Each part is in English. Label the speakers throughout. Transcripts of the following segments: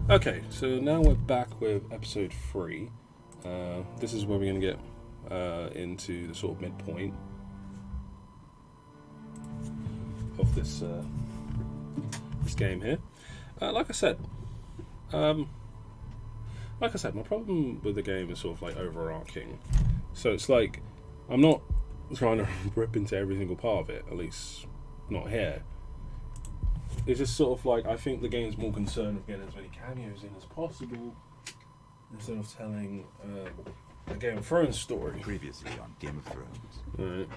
Speaker 1: Okay, so now we're back with episode 3. This is where we're going to get into the sort of midpoint of this game here. Like I said, my problem with the game is sort of like overarching. So it's like I'm not trying to rip into every single part of it, at least not here. It's just sort of like I think the game's more concerned with getting as many cameos in as possible instead of telling a Game of Thrones story.
Speaker 2: Previously on Game of Thrones.
Speaker 1: Right.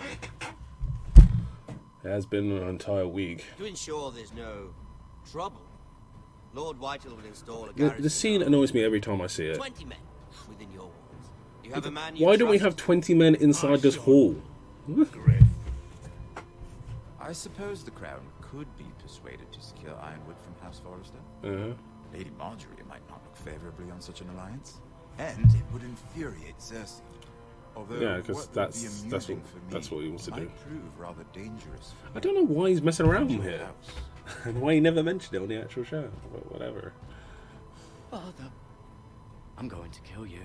Speaker 1: It has been an entire week.
Speaker 3: To ensure there's no trouble, Lord Whitehall will install a garrison.
Speaker 1: The scene annoys me every time I see it.
Speaker 3: 20 men within your walls. You have a man
Speaker 1: Why don't we have 20 men inside this hall?
Speaker 2: Griff. I suppose the Crown could be persuaded to secure Ironwood from House Forrester. Lady Marjorie might not look favourably on such an alliance, and it would infuriate Cersei. Although,
Speaker 1: yeah, because that's what he wants to do.
Speaker 2: Might prove rather dangerous.
Speaker 1: I don't know why he's messing around here, and why he never mentioned it on the actual show. But whatever.
Speaker 4: Father, I'm going to kill you.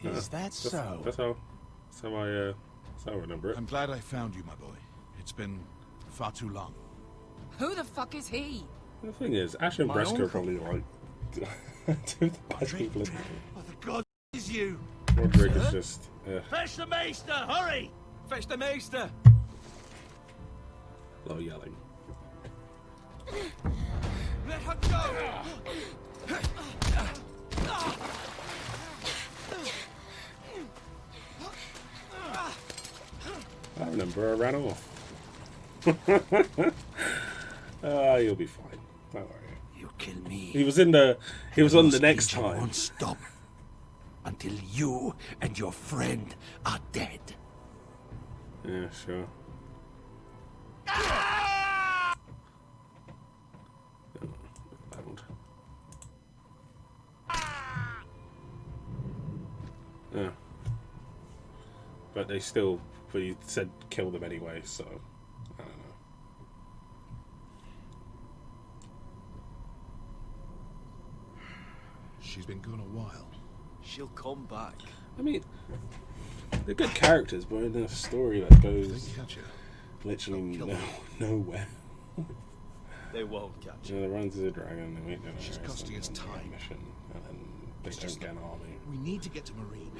Speaker 5: Is that so?
Speaker 1: That's how I remember it.
Speaker 5: I'm glad I found you, my boy. It's been far too long.
Speaker 6: Who the fuck is he?
Speaker 1: The thing is, Ash and Bresco are probably like two of the best people in the game.
Speaker 7: What the god is you?
Speaker 1: Roderick is just.
Speaker 7: Fetch the maester, hurry! Fetch the maester!
Speaker 1: Low yelling.
Speaker 7: Let her go!
Speaker 1: I remember I ran off. You'll be fine. Don't worry.
Speaker 7: You kill me.
Speaker 1: He was on the next
Speaker 7: Legion
Speaker 1: time.
Speaker 7: won't stop until you and your friend are dead.
Speaker 1: Yeah, sure. Yeah. But they still, but you said kill them anyway, so I don't know.
Speaker 5: She's been gone a while.
Speaker 3: She'll come back.
Speaker 1: I mean, they're good characters, but in a story that goes literally nowhere.
Speaker 3: They won't catch
Speaker 1: You know, they run into the dragon, they meet
Speaker 5: She's costing us time.
Speaker 1: mission, and then they don't get an army.
Speaker 5: We need to get to Marine.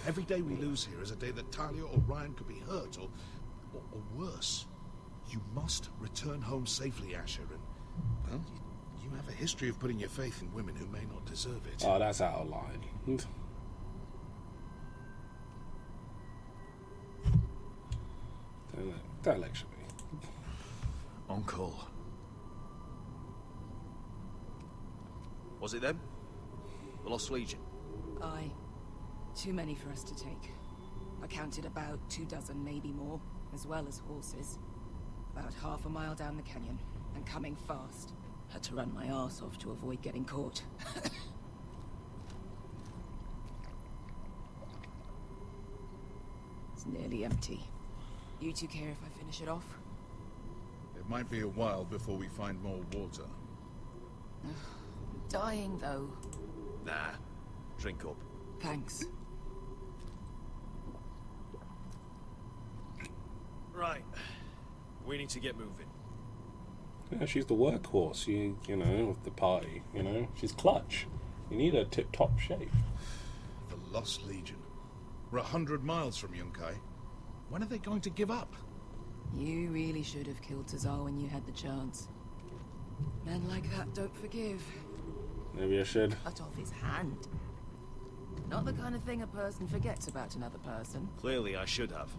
Speaker 5: Every day we lose here is a day that Talia or Ryan could be hurt, or worse. You must return home safely, Asher, and, well, you have a history of putting your faith in women who may not deserve it.
Speaker 1: Oh, that's out of line. Don't lecture me.
Speaker 3: On call. Was it them? The Lost Legion?
Speaker 6: Aye. Too many for us to take. I counted about 24, maybe more, as well as horses. About half a mile down the canyon, and coming fast. Had to run my arse off to avoid getting caught. It's nearly empty. You two care if I finish it off?
Speaker 5: It might be a while before we find more water.
Speaker 6: Dying, though.
Speaker 3: Nah. Drink up.
Speaker 6: Thanks.
Speaker 3: Right. We need to get moving.
Speaker 1: Yeah, she's the workhorse, you know, of the party, you know. She's clutch. You need her tip-top shape.
Speaker 5: The Lost Legion. We're 100 miles from Yunkai. When are they going to give up?
Speaker 6: You really should have killed Tazal when you had the chance. Men like that don't forgive.
Speaker 1: Maybe I should.
Speaker 6: Cut off his hand. Not the kind of thing a person forgets about another person.
Speaker 3: Clearly I should have.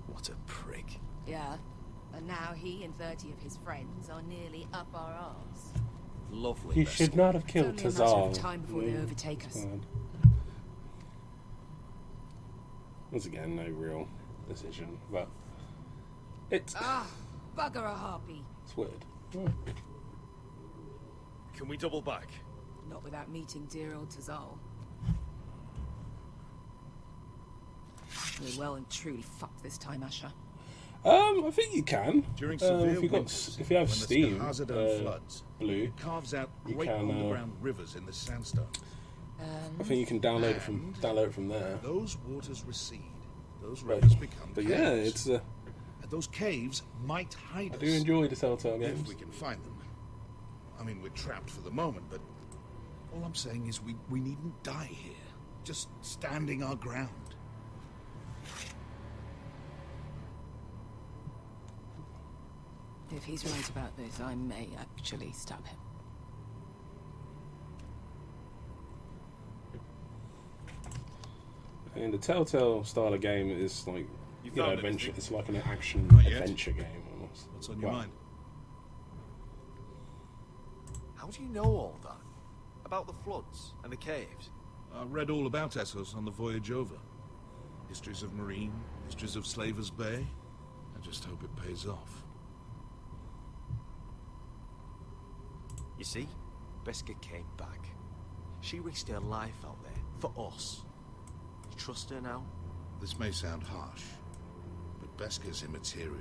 Speaker 3: What a prick.
Speaker 6: Yeah. And now he and 30 of his friends are nearly up our arse.
Speaker 3: Lovely.
Speaker 1: You
Speaker 3: vessel.
Speaker 1: should not have killed
Speaker 6: It's only a matter
Speaker 1: Tazal.
Speaker 6: of time before they overtake us.
Speaker 1: Once again, no real decision, but it's
Speaker 6: Bugger a harpy.
Speaker 1: weird.
Speaker 3: Can we double back?
Speaker 6: Not without meeting dear old Tazal. We're well and truly fucked this time, Asher.
Speaker 1: I think you can.
Speaker 5: During severe
Speaker 1: if you
Speaker 5: winters,
Speaker 1: if you have
Speaker 5: when
Speaker 1: Steam,
Speaker 5: the Skahazadon floods,
Speaker 1: Blue,
Speaker 5: it carves out
Speaker 1: you
Speaker 5: great
Speaker 1: can,
Speaker 5: underground rivers in the sandstone.
Speaker 1: I think you can download it from there.
Speaker 5: Those waters recede. Those rivers become
Speaker 1: But
Speaker 5: caves.
Speaker 1: yeah, it's
Speaker 5: And those caves might hide
Speaker 1: I
Speaker 5: us
Speaker 1: do enjoy the Telltale games.
Speaker 5: if we can find them. I mean, we're trapped for the moment, but all I'm saying is we needn't die here. Just standing our ground.
Speaker 6: If he's right about this, I may actually stab him.
Speaker 1: I mean, the Telltale style of game is like
Speaker 5: You
Speaker 1: know,
Speaker 5: found
Speaker 1: adventure.
Speaker 5: anything?
Speaker 1: It's like an action
Speaker 5: Not yet.
Speaker 1: adventure game almost.
Speaker 5: What's on your mind?
Speaker 8: How do you know all that? About the floods and the caves?
Speaker 5: I read all about Essos on the voyage over. Histories of Marine, histories of Slaver's Bay. I just hope it pays off.
Speaker 8: You see, Beskha came back. She risked her life out there for us. You trust her now?
Speaker 5: This may sound harsh, but Beskha's immaterial.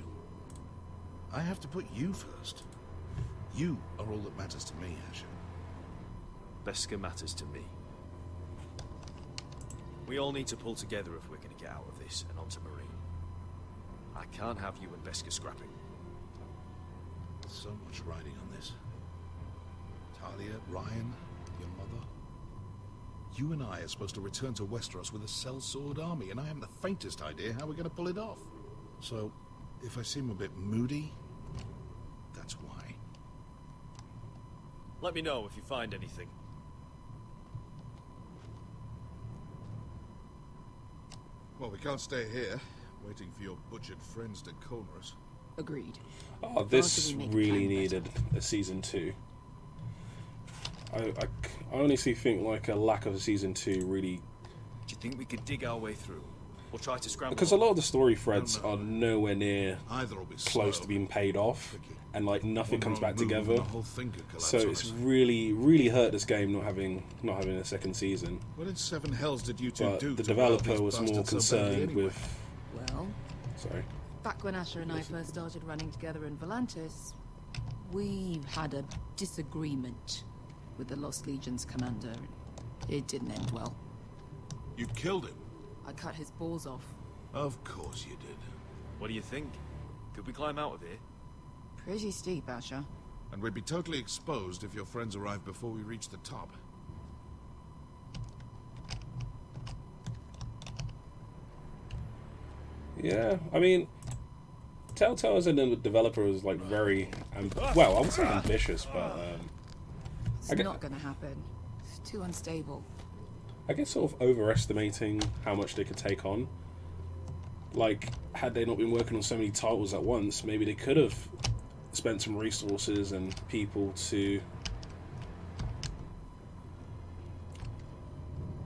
Speaker 5: I have to put you first. You are all that matters to me, Asher.
Speaker 8: Beskha matters to me. We all need to pull together if we're going to get out of this and onto Marine. I can't have you and Beskha scrapping.
Speaker 5: There's so much riding on this. Talia, Ryan, your mother. You and I are supposed to return to Westeros with a sellsword army, and I haven't the faintest idea how we're going to pull it off. So, if I seem a bit moody, that's why.
Speaker 8: Let me know if you find anything.
Speaker 5: Well, we can't stay here, waiting for your butchered friends to corner us.
Speaker 6: Agreed.
Speaker 1: Oh, this really needed a season 2. I honestly think like a lack of a season 2 really.
Speaker 8: Do you think we could dig our way through? Or try to scramble?
Speaker 1: Because a lot of the story threads are nowhere near
Speaker 5: Either will be
Speaker 1: close
Speaker 5: slow.
Speaker 1: to being paid off, and like nothing
Speaker 5: One
Speaker 1: comes
Speaker 5: wrong
Speaker 1: back
Speaker 5: move
Speaker 1: together.
Speaker 5: and the whole thing could collapse
Speaker 1: So
Speaker 5: on
Speaker 1: it's
Speaker 5: us.
Speaker 1: really hurt this game not having a second season.
Speaker 5: What in seven hells did you two
Speaker 1: But
Speaker 5: do
Speaker 1: the
Speaker 5: to rile
Speaker 1: developer
Speaker 5: these
Speaker 1: was more
Speaker 5: bastards so badly
Speaker 1: concerned
Speaker 5: anyway?
Speaker 1: with.
Speaker 6: Well,
Speaker 1: Sorry.
Speaker 6: back when Asher and I first started running together in Volantis, we had a disagreement with the Lost Legion's commander. It didn't end well.
Speaker 5: You killed him?
Speaker 6: I cut his balls off.
Speaker 5: Of course you did.
Speaker 8: What do you think? Could we climb out of here?
Speaker 6: Pretty steep, Asher.
Speaker 5: And we'd be totally exposed if your friends arrived before we reached the top.
Speaker 1: Yeah, I mean, Telltale as a developer is like very, well, I would say ambitious, but
Speaker 6: It's not gonna happen. It's too unstable.
Speaker 1: I guess sort of overestimating how much they could take on. Like, had they not been working on so many titles at once, maybe they could have spent some resources and people to.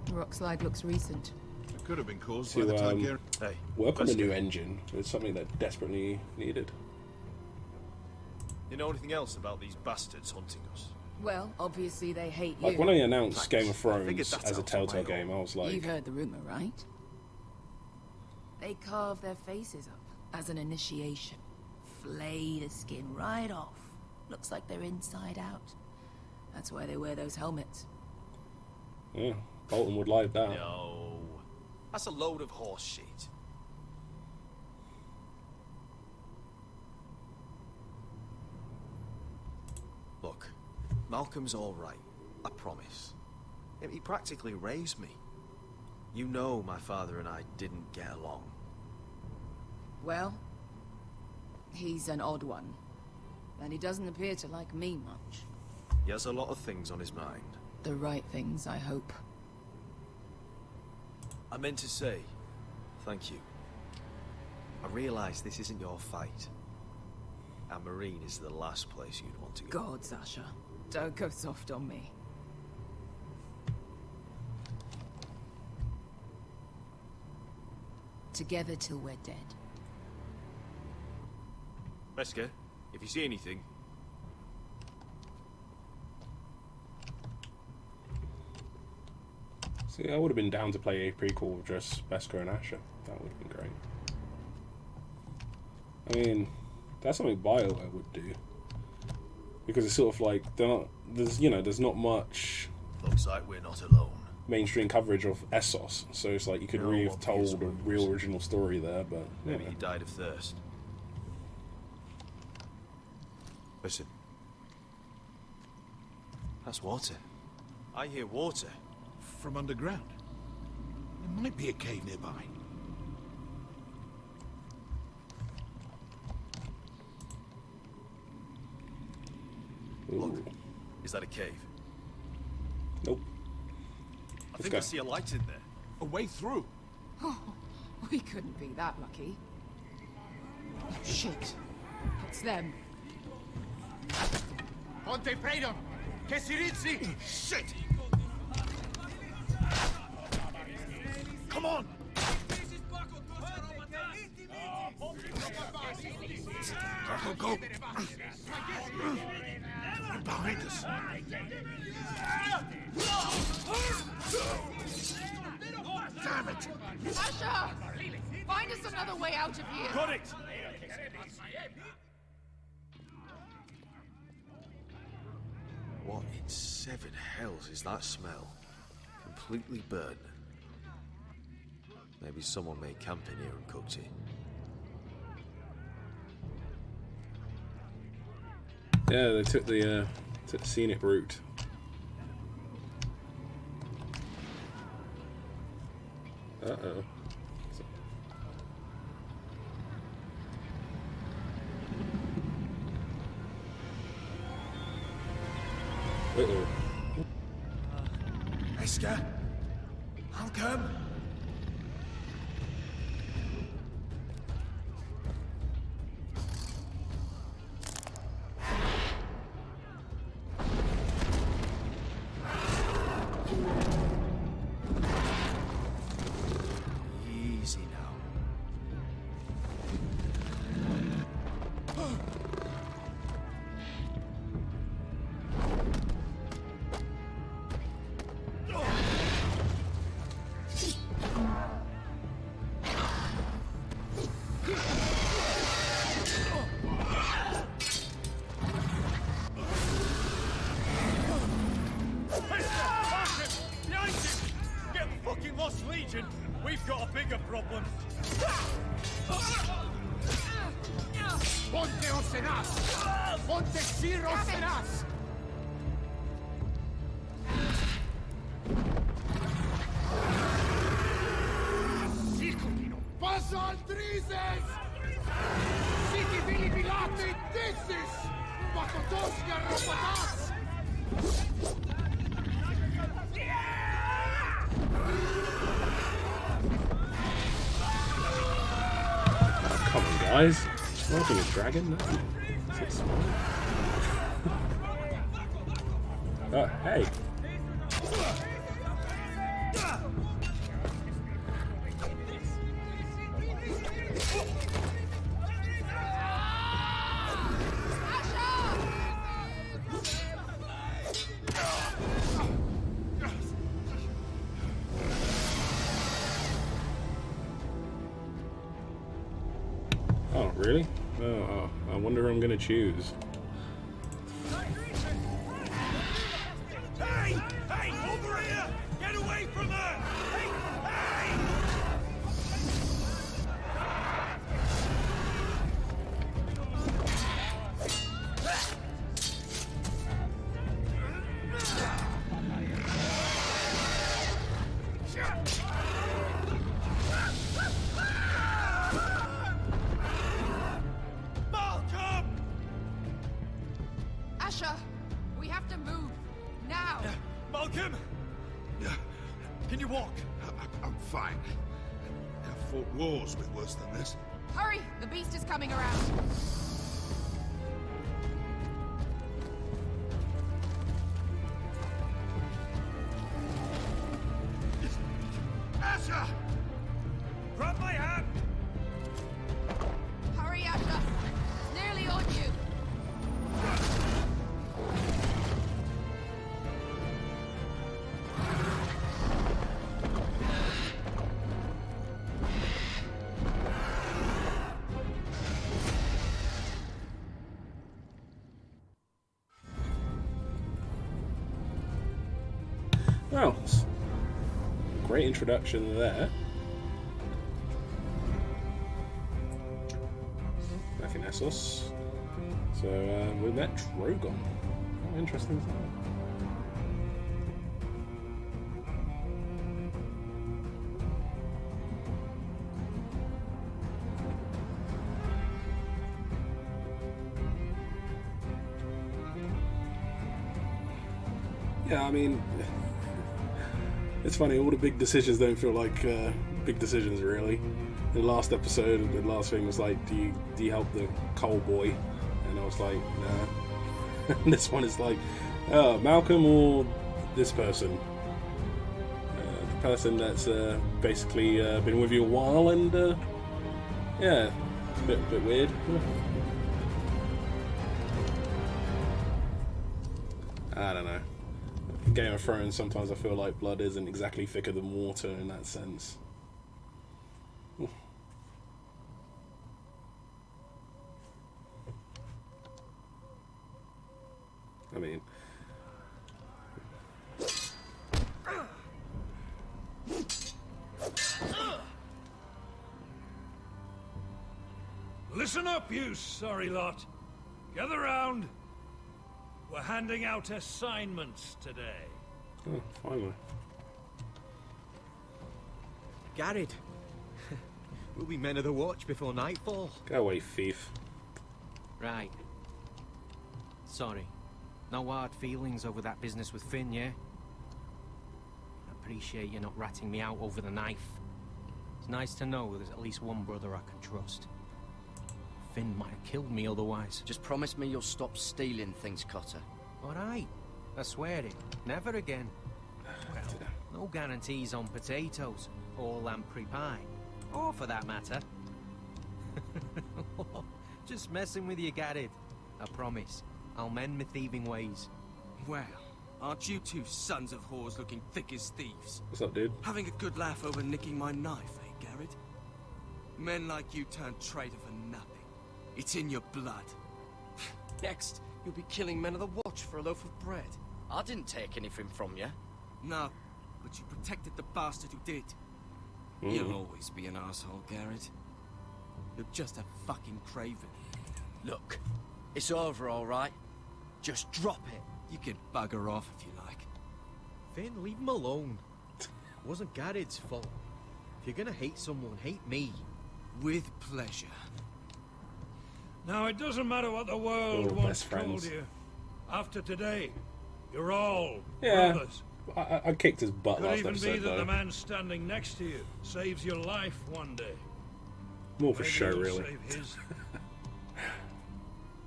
Speaker 6: Rockslide looks recent.
Speaker 5: It could have been caused
Speaker 1: To,
Speaker 5: by the Targaryen.
Speaker 8: Hey,
Speaker 1: work on a
Speaker 8: Beskha,
Speaker 1: new engine. It's something that desperately needed.
Speaker 8: You know anything else about these bastards hunting us?
Speaker 6: Well, obviously they hate you.
Speaker 1: Like when I announced
Speaker 8: Thanks.
Speaker 1: Game of
Speaker 8: I figured
Speaker 1: Thrones
Speaker 8: that
Speaker 1: as a
Speaker 8: out on
Speaker 1: Telltale
Speaker 8: my
Speaker 1: game, I was like,
Speaker 6: You've heard the rumor, right? They carve their faces up as an initiation. Flay the skin right off. Looks like they're inside out. That's why they wear those helmets.
Speaker 1: yeah, Bolton would like that.
Speaker 8: No. That's a load of horse shit. Look, Malcolm's all right. I promise. He practically raised me. You know my father and I didn't get along.
Speaker 6: Well, he's an odd one. And he doesn't appear to like me much.
Speaker 8: He has a lot of things on his mind.
Speaker 6: The right things, I hope.
Speaker 8: I meant to say, thank you. I realise this isn't your fight. And Marine is the last place you'd want to go.
Speaker 6: God, Sasha. Don't go soft on me. Together till we're dead.
Speaker 8: Beskha, if you see anything,
Speaker 1: See, I would have been down to play a prequel with just Beskha and Asher. That would have been great. I mean, that's something BioWare would do. Because it's sort of like, there's not much
Speaker 7: Looks like we're not alone.
Speaker 1: mainstream coverage of Essos. So it's like you could really have told a real original story there, but...
Speaker 8: Maybe he died of thirst. Listen. That's water. I hear water.
Speaker 5: From underground. There might be a cave nearby.
Speaker 8: Look, is that a cave?
Speaker 1: Nope.
Speaker 8: I think I see a light in there.
Speaker 5: A way through.
Speaker 6: Oh, we couldn't be that lucky.
Speaker 5: Shit.
Speaker 6: It's them.
Speaker 7: Ponte Freedom! Che si rizzi!
Speaker 5: Shit! Come on! Go, go! They're behind us. Damn it!
Speaker 6: Asher! Find us another way out of here!
Speaker 8: Got it! What in seven hells is that smell? Completely burnt. Maybe someone made camp in here and cooked it.
Speaker 1: Yeah, they took the scenic route. Uh-oh. Uh-oh.
Speaker 7: Esker? Malcolm?
Speaker 8: Easy now.
Speaker 7: Legion, we've got a bigger problem. Ponte Osenas! Ponte Zero Senas! Circulino! Passa altrises! Siti vilibilate dissis! Pacotosia ropatas!
Speaker 1: Come on, guys. Smoking a dragon? No. Is it smart? Oh, hey. Oh, really? Oh, I wonder who I'm gonna choose.
Speaker 7: Hey! Hey! Over here! Get away from her! Hey! Hey! Malcolm!
Speaker 6: Asher, we have to move. Now!
Speaker 7: Malcolm! Can you walk?
Speaker 5: I'm fine. I've fought wars with worse than this.
Speaker 6: Hurry! The beast is coming around.
Speaker 7: Asher! Grab my hand!
Speaker 6: Hurry, Asher! It's nearly on you.
Speaker 1: Well, great introduction there. I think that's us. So we met Drogon. How interesting is that? Yeah, I mean, it's funny, all the big decisions don't feel like big decisions, really. The last episode, the last thing was like, do you help the coal boy? And I was like, nah. And this one is like, Malcolm or this person? The person that's basically been with you a while, and yeah, it's a bit weird. I don't know. Game of Thrones, sometimes I feel like blood isn't exactly thicker than water in that sense. I mean,
Speaker 9: listen up, you sorry lot. Gather round. We're handing out assignments today.
Speaker 1: oh, finally.
Speaker 8: Garrett. We'll be men of the watch before nightfall.
Speaker 1: Go away, thief.
Speaker 10: Right. Sorry. No hard feelings over that business with Finn, yeah? I appreciate you not ratting me out over the knife. It's nice to know there's at least one brother I can trust. Finn might have killed me otherwise.
Speaker 4: Just promise me you'll stop stealing things, Cotter.
Speaker 10: Alright. I swear it. Never again. Well, no guarantees on potatoes, or lamprey pie. Or for that matter. Just messing with you, Garrett. I promise. I'll mend my thieving ways.
Speaker 11: Well, aren't you two sons of whores looking thick as thieves?
Speaker 1: What's up, dude?
Speaker 11: Having a good laugh over nicking my knife, eh, Garrett? Men like you turn traitor for nothing. It's in your blood. Next, you'll be killing men of the watch for a loaf of bread.
Speaker 4: I didn't take anything from you.
Speaker 11: No, but you protected the bastard who did. You'll always be an asshole, Garrett. You're just a fucking craven.
Speaker 4: Look, it's over, all right? Just drop it.
Speaker 11: You can bugger off if you like.
Speaker 8: Finn, leave him alone. It wasn't Garrett's fault. If you're gonna hate someone, hate me.
Speaker 11: With pleasure.
Speaker 9: Now, it doesn't matter what the world once told you. After today, you're all brothers.
Speaker 1: I kicked his butt last
Speaker 9: Could even
Speaker 1: episode,
Speaker 9: be that
Speaker 1: though.
Speaker 9: the man standing next to you saves your life one day.
Speaker 1: More for
Speaker 9: Maybe
Speaker 1: show,
Speaker 9: he'll
Speaker 1: really.
Speaker 9: save his.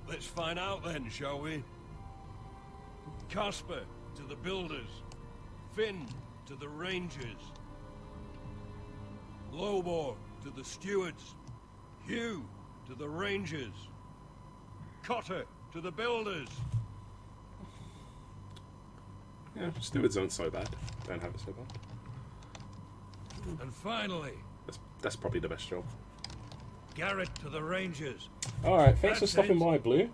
Speaker 9: Let's find out then, shall we? Casper to the builders. Finn to the rangers. Lobor to the stewards. Hugh to the rangers. Cotter to the builders.
Speaker 1: Yeah, stewards aren't so bad. Don't have it so bad.
Speaker 9: And finally,
Speaker 1: That's probably the best job.
Speaker 9: Garrett to the rangers.
Speaker 1: Alright, thanks for
Speaker 9: That's
Speaker 1: stopping
Speaker 9: it.
Speaker 1: by, Blue.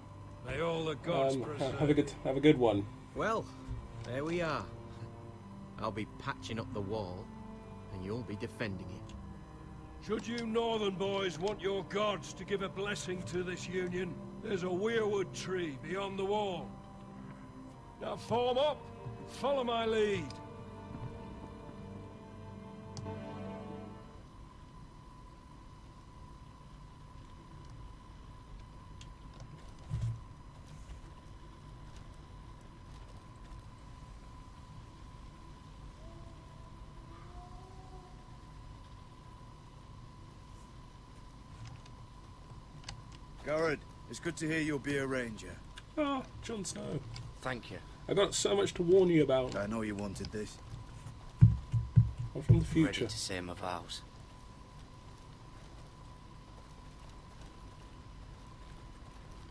Speaker 9: May all the gods preserve.
Speaker 1: Have a good one.
Speaker 8: Well, there we are. I'll be patching up the wall, and you'll be defending it.
Speaker 9: Should you northern boys want your gods to give a blessing to this union, there's a weirwood tree beyond the wall. Now form up, follow my lead.
Speaker 12: Garrett, it's good to hear you'll be a ranger.
Speaker 1: Oh, Jon Snow.
Speaker 4: Thank you.
Speaker 1: I got so much to warn you about.
Speaker 12: I know you wanted this.
Speaker 1: I'm from the
Speaker 4: Ready
Speaker 1: future.
Speaker 4: to say my vows.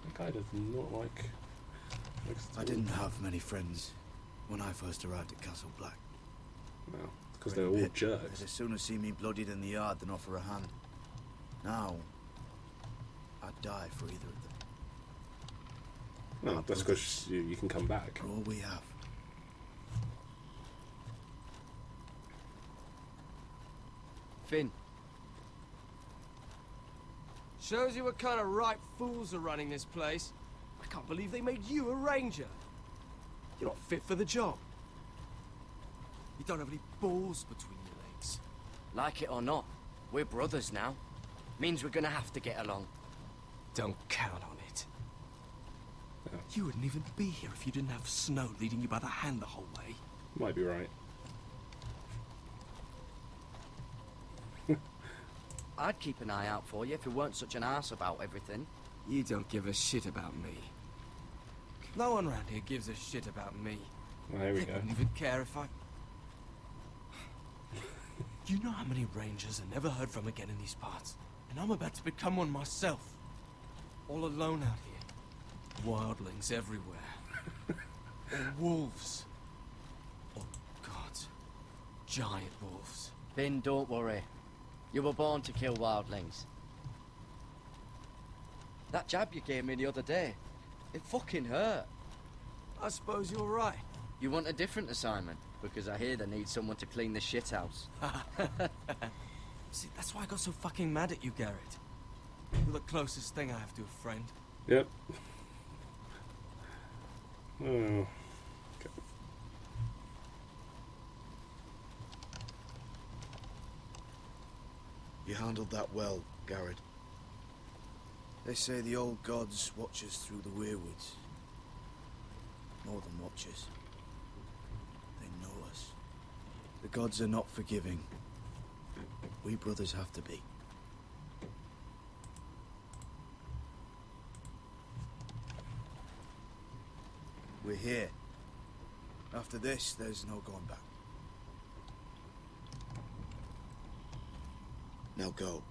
Speaker 1: That guy does not like...
Speaker 12: I didn't have many friends when I first arrived at Castle Black.
Speaker 1: No, because they're all jerks.
Speaker 12: They'd sooner see me bloodied in the yard than offer a hand. Now, I'd die for either of them.
Speaker 1: No, that's because you can come back.
Speaker 12: For all we have.
Speaker 4: Finn.
Speaker 11: Shows you what kind of ripe fools are running this place. I can't believe they made you a ranger. You're not fit for the job. You don't have any balls between your legs.
Speaker 4: Like it or not, we're brothers now. Means we're gonna have to get along.
Speaker 11: Don't count on it. You wouldn't even be here if you didn't have Snow leading you by the hand the whole way.
Speaker 1: Might be right.
Speaker 4: I'd keep an eye out for you if you weren't such an arse about everything.
Speaker 11: You don't give a shit about me. No one around here gives a shit about me.
Speaker 1: Well, there we
Speaker 11: They
Speaker 1: go.
Speaker 11: wouldn't even care if I... You know how many rangers are never heard from again in these parts? And I'm about to become one myself. All alone out here. Wildlings everywhere. Or wolves. Oh, God. Giant wolves.
Speaker 4: Finn, don't worry. You were born to kill wildlings. That jab you gave me the other day, it fucking hurt.
Speaker 11: I suppose you're right.
Speaker 4: You want a different assignment? Because I hear they need someone to clean the shit house.
Speaker 11: See, that's why I got so fucking mad at you, Garrett. You're the closest thing I have to a friend.
Speaker 1: Yep. Oh. Okay.
Speaker 12: You handled that well, Garrett. They say the old gods watch us through the weirwoods. More than watchers. They know us. The gods are not forgiving. We brothers have to be. We're here. After this, there's no going back. Now go.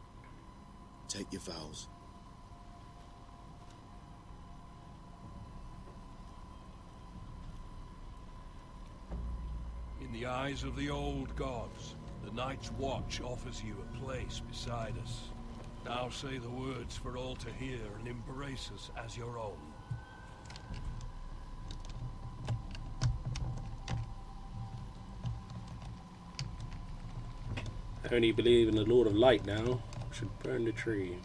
Speaker 12: Take your vows.
Speaker 9: In the eyes of the old gods, the Night's Watch offers you a place beside us. Now say the words for all to hear and embrace us as your own.
Speaker 1: I only believe in the Lord of Light now. Should burn the tree.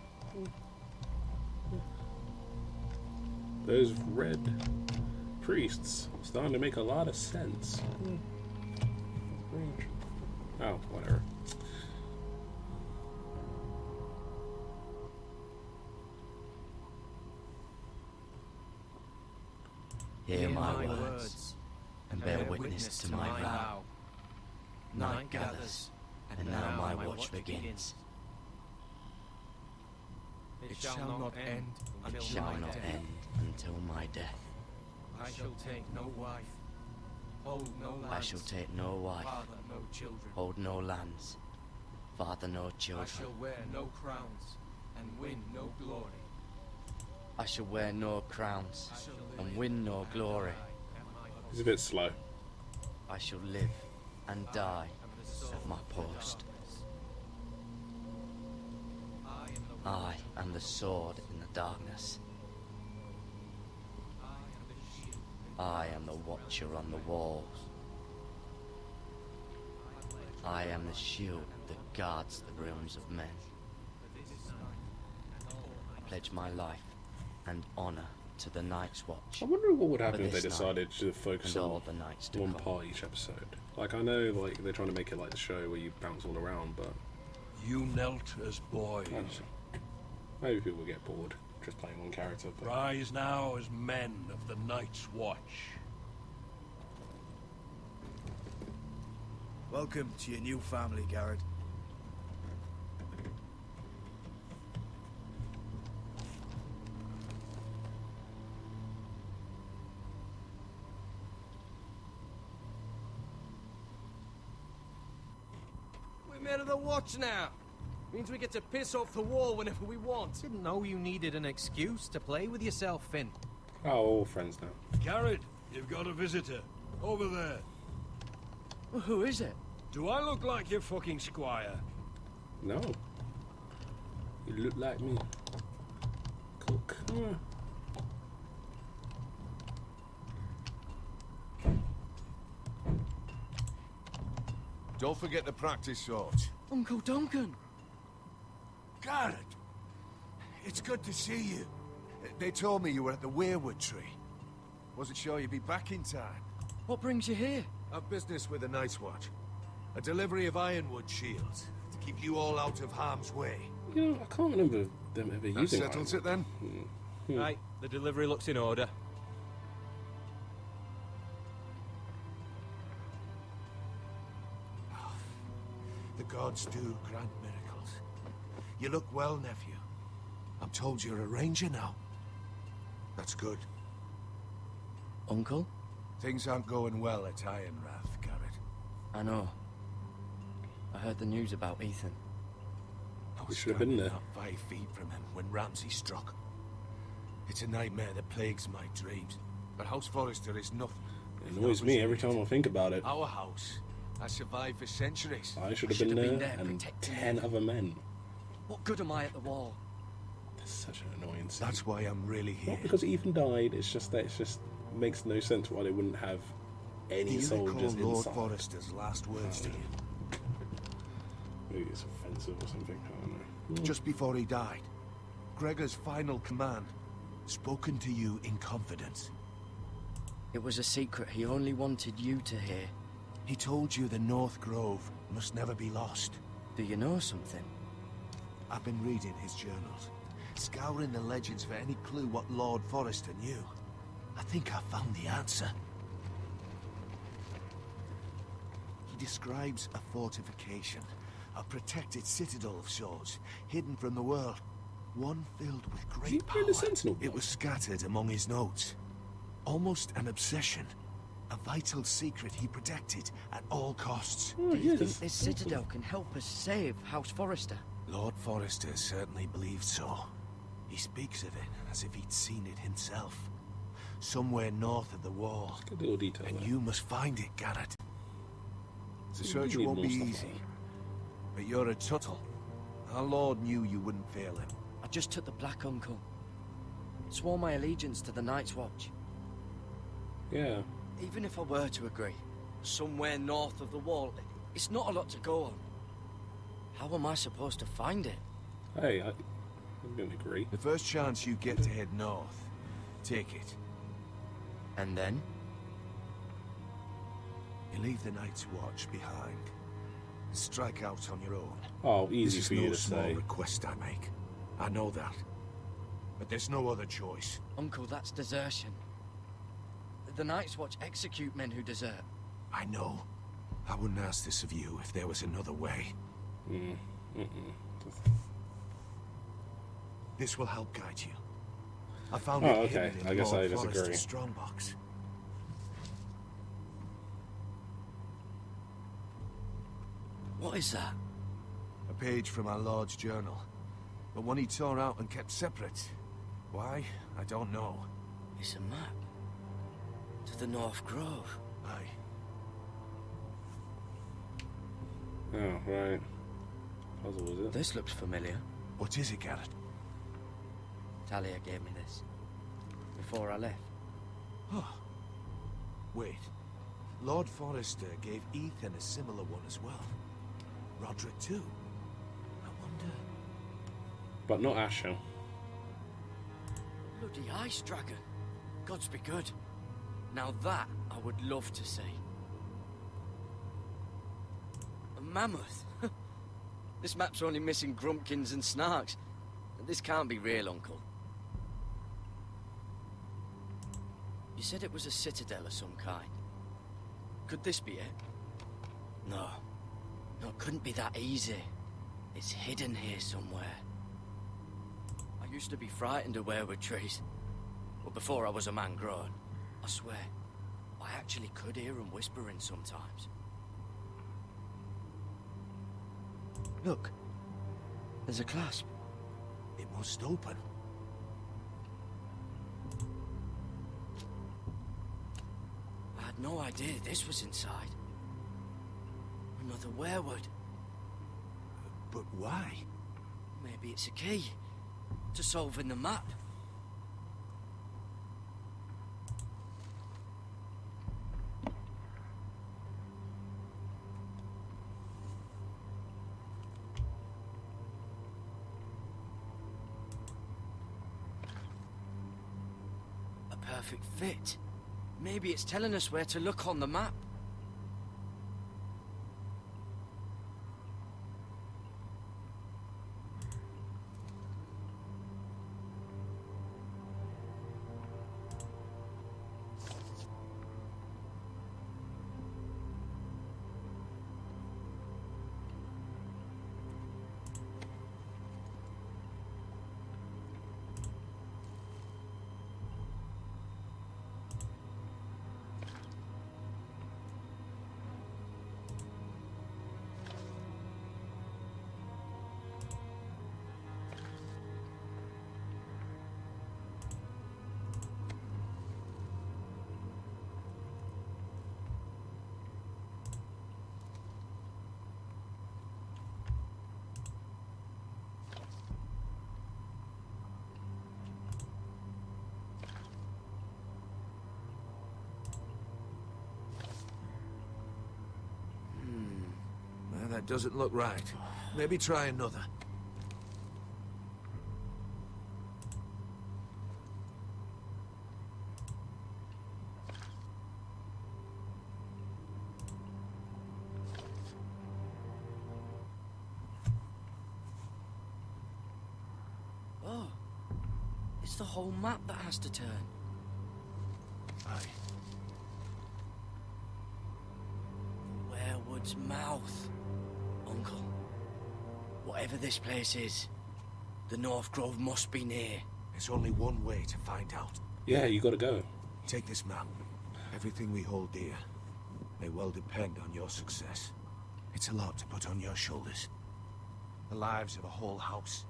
Speaker 1: Those red priests starting to make a lot of sense. Oh, whatever.
Speaker 4: Hear my words, and bear witness to my vow. Night gathers, and now my watch begins.
Speaker 11: It shall not end
Speaker 4: It shall not end until my death.
Speaker 10: I shall take no wife, hold no lands.
Speaker 4: I shall take no wife,
Speaker 10: Father, no children.
Speaker 4: hold no lands, father no
Speaker 10: I
Speaker 4: children.
Speaker 10: shall wear no crowns and win no glory.
Speaker 4: I shall wear no crowns and win no glory.
Speaker 1: It's a bit slow.
Speaker 4: I shall live and die at my post. I am the sword in the darkness. I am the watcher on the walls. I am the shield that guards the realms of men. I pledge my life and honor to the Night's Watch.
Speaker 1: I wonder what would happen
Speaker 4: for
Speaker 1: if they
Speaker 4: this
Speaker 1: decided
Speaker 4: night
Speaker 1: to focus
Speaker 4: and all
Speaker 1: on
Speaker 4: the nights to
Speaker 1: one
Speaker 4: come.
Speaker 1: part each episode. Like, I know, like, they're trying to make it like the show where you bounce all around, but
Speaker 9: You knelt as boys.
Speaker 1: I don't know. Maybe people will get bored just playing one character. But
Speaker 9: Rise now as men of the Night's Watch.
Speaker 12: Welcome to your new family, Garrett.
Speaker 11: We're men of the watch now. Means we get to piss off the wall whenever we want.
Speaker 10: Didn't know you needed an excuse to play with yourself, Finn.
Speaker 1: oh, all friends now.
Speaker 9: Garrett, you've got a visitor. Over there.
Speaker 4: Well, who is it?
Speaker 9: Do I look like your fucking squire?
Speaker 1: No. You look like me. Cook.
Speaker 13: Don't forget to practice, Sorts.
Speaker 11: Uncle Duncan!
Speaker 7: Garrett! It's good to see you. They told me you were at the weirwood tree. Wasn't sure you'd be back in time.
Speaker 11: What brings you here?
Speaker 7: I've business with the Night's Watch. A delivery of ironwood shields to keep you all out of harm's way.
Speaker 1: You know, I can't remember them ever
Speaker 7: That
Speaker 1: using
Speaker 7: settles it then?
Speaker 13: Right, the delivery looks in order.
Speaker 7: The gods do grant miracles. You look well, nephew. I'm told you're a ranger now. That's good.
Speaker 11: Uncle?
Speaker 7: Things aren't going well at Ironrath, Garrett.
Speaker 11: I know. I heard the news about Ethan.
Speaker 7: I
Speaker 1: We
Speaker 7: was
Speaker 1: should have been
Speaker 7: standing
Speaker 1: there.
Speaker 7: not 5 feet from him when Ramsay struck. It's a nightmare that plagues my dreams. But House Forrester is nothing.
Speaker 1: It annoys me every time I think about it.
Speaker 7: Our house has survived for centuries.
Speaker 1: I should have been there, and 10 other men.
Speaker 11: What good am I at the wall?
Speaker 1: That's such an annoying scene.
Speaker 7: That's why I'm really here.
Speaker 1: Not because Ethan died, it's just that it just makes no sense why they wouldn't have any
Speaker 7: Do you
Speaker 1: soldiers
Speaker 7: recall Lord
Speaker 1: inside.
Speaker 7: Forrester's last words to you?
Speaker 1: Maybe it's offensive or something, I don't know.
Speaker 7: Just before he died, Gregor's final command, spoken to you in confidence.
Speaker 11: It was a secret he only wanted you to hear.
Speaker 7: He told you the North Grove must never be lost.
Speaker 11: Do you know something?
Speaker 7: I've been reading his journals, scouring the legends for any clue what Lord Forrester knew. I think I found the answer. He describes a fortification, a protected citadel of sorts, hidden from the world. One filled with great power. It was scattered among his notes. Almost an obsession. A vital secret he protected at all costs.
Speaker 11: Do you think this citadel can help us save House Forrester?
Speaker 7: Lord Forrester certainly believed so. He speaks of it as if he'd seen it himself. Somewhere north of the wall.
Speaker 1: Good little detail
Speaker 7: And
Speaker 1: there.
Speaker 7: you must find it, Garrett. The
Speaker 1: So
Speaker 7: search
Speaker 1: you need
Speaker 7: won't
Speaker 1: more
Speaker 7: be
Speaker 1: stuff
Speaker 7: easy.
Speaker 1: like
Speaker 7: But you're a Tuttle. Our Lord knew you wouldn't fail him.
Speaker 11: I just took the Black Uncle. Swore my allegiance to the Night's Watch.
Speaker 1: Yeah.
Speaker 11: Even if I were to agree, somewhere north of the wall, it's not a lot to go on. How am I supposed to find it?
Speaker 1: Hey, I'm gonna agree.
Speaker 7: The first chance you get to head north, take it.
Speaker 11: And then?
Speaker 7: You leave the Night's Watch behind. And strike out on your own.
Speaker 1: Oh, easy
Speaker 7: This
Speaker 1: for
Speaker 7: is
Speaker 1: you
Speaker 7: no
Speaker 1: to
Speaker 7: small
Speaker 1: say.
Speaker 7: request I make. I know that. But there's no other choice.
Speaker 11: Uncle, that's desertion. The Night's Watch execute men who desert.
Speaker 7: I know. I wouldn't ask this of you if there was another way. This will help guide you. I found
Speaker 1: Oh,
Speaker 7: it
Speaker 1: okay.
Speaker 7: hidden in
Speaker 1: I guess
Speaker 7: Lord
Speaker 1: I disagree.
Speaker 7: Forrester's strongbox.
Speaker 11: What is that?
Speaker 7: A page from our Lord's journal. But one he tore out and kept separate. Why? I don't know.
Speaker 11: It's a map. To the North Grove.
Speaker 7: Aye.
Speaker 1: Oh, right. Puzzle, was it?
Speaker 11: This looks familiar.
Speaker 7: What is it, Garrett?
Speaker 11: Talia gave me this. Before I left.
Speaker 7: Oh. Wait. Lord Forrester gave Ethan a similar one as well. Roderick too. I wonder...
Speaker 1: But not Asher.
Speaker 11: Bloody ice dragon. Gods be good. Now that I would love to see. A mammoth. This map's only missing grumpkins and snarks. This can't be real, Uncle. You said it was a citadel of some kind. Could this be it? No. No, it couldn't be that easy. It's hidden here somewhere. I used to be frightened of weirwood trees. But before I was a man grown, I swear, I actually could hear them whispering sometimes. Look, there's a clasp.
Speaker 7: It must open.
Speaker 11: I had no idea this was inside. Another weirwood.
Speaker 7: But why?
Speaker 11: Maybe it's a key to solving the map.
Speaker 4: perfect fit. Maybe it's telling us where to look on the map.
Speaker 12: Well, that doesn't look right. Maybe try another.
Speaker 4: Oh, it's the whole map that has to turn.
Speaker 12: Aye.
Speaker 4: Werewood's mouth. Uncle, whatever this place is, the North Grove must be near.
Speaker 12: There's only one way to find out.
Speaker 1: Yeah, you gotta go.
Speaker 12: Take this map. Everything we hold dear may well depend on your success. It's a lot to put on your shoulders. The lives of a whole house.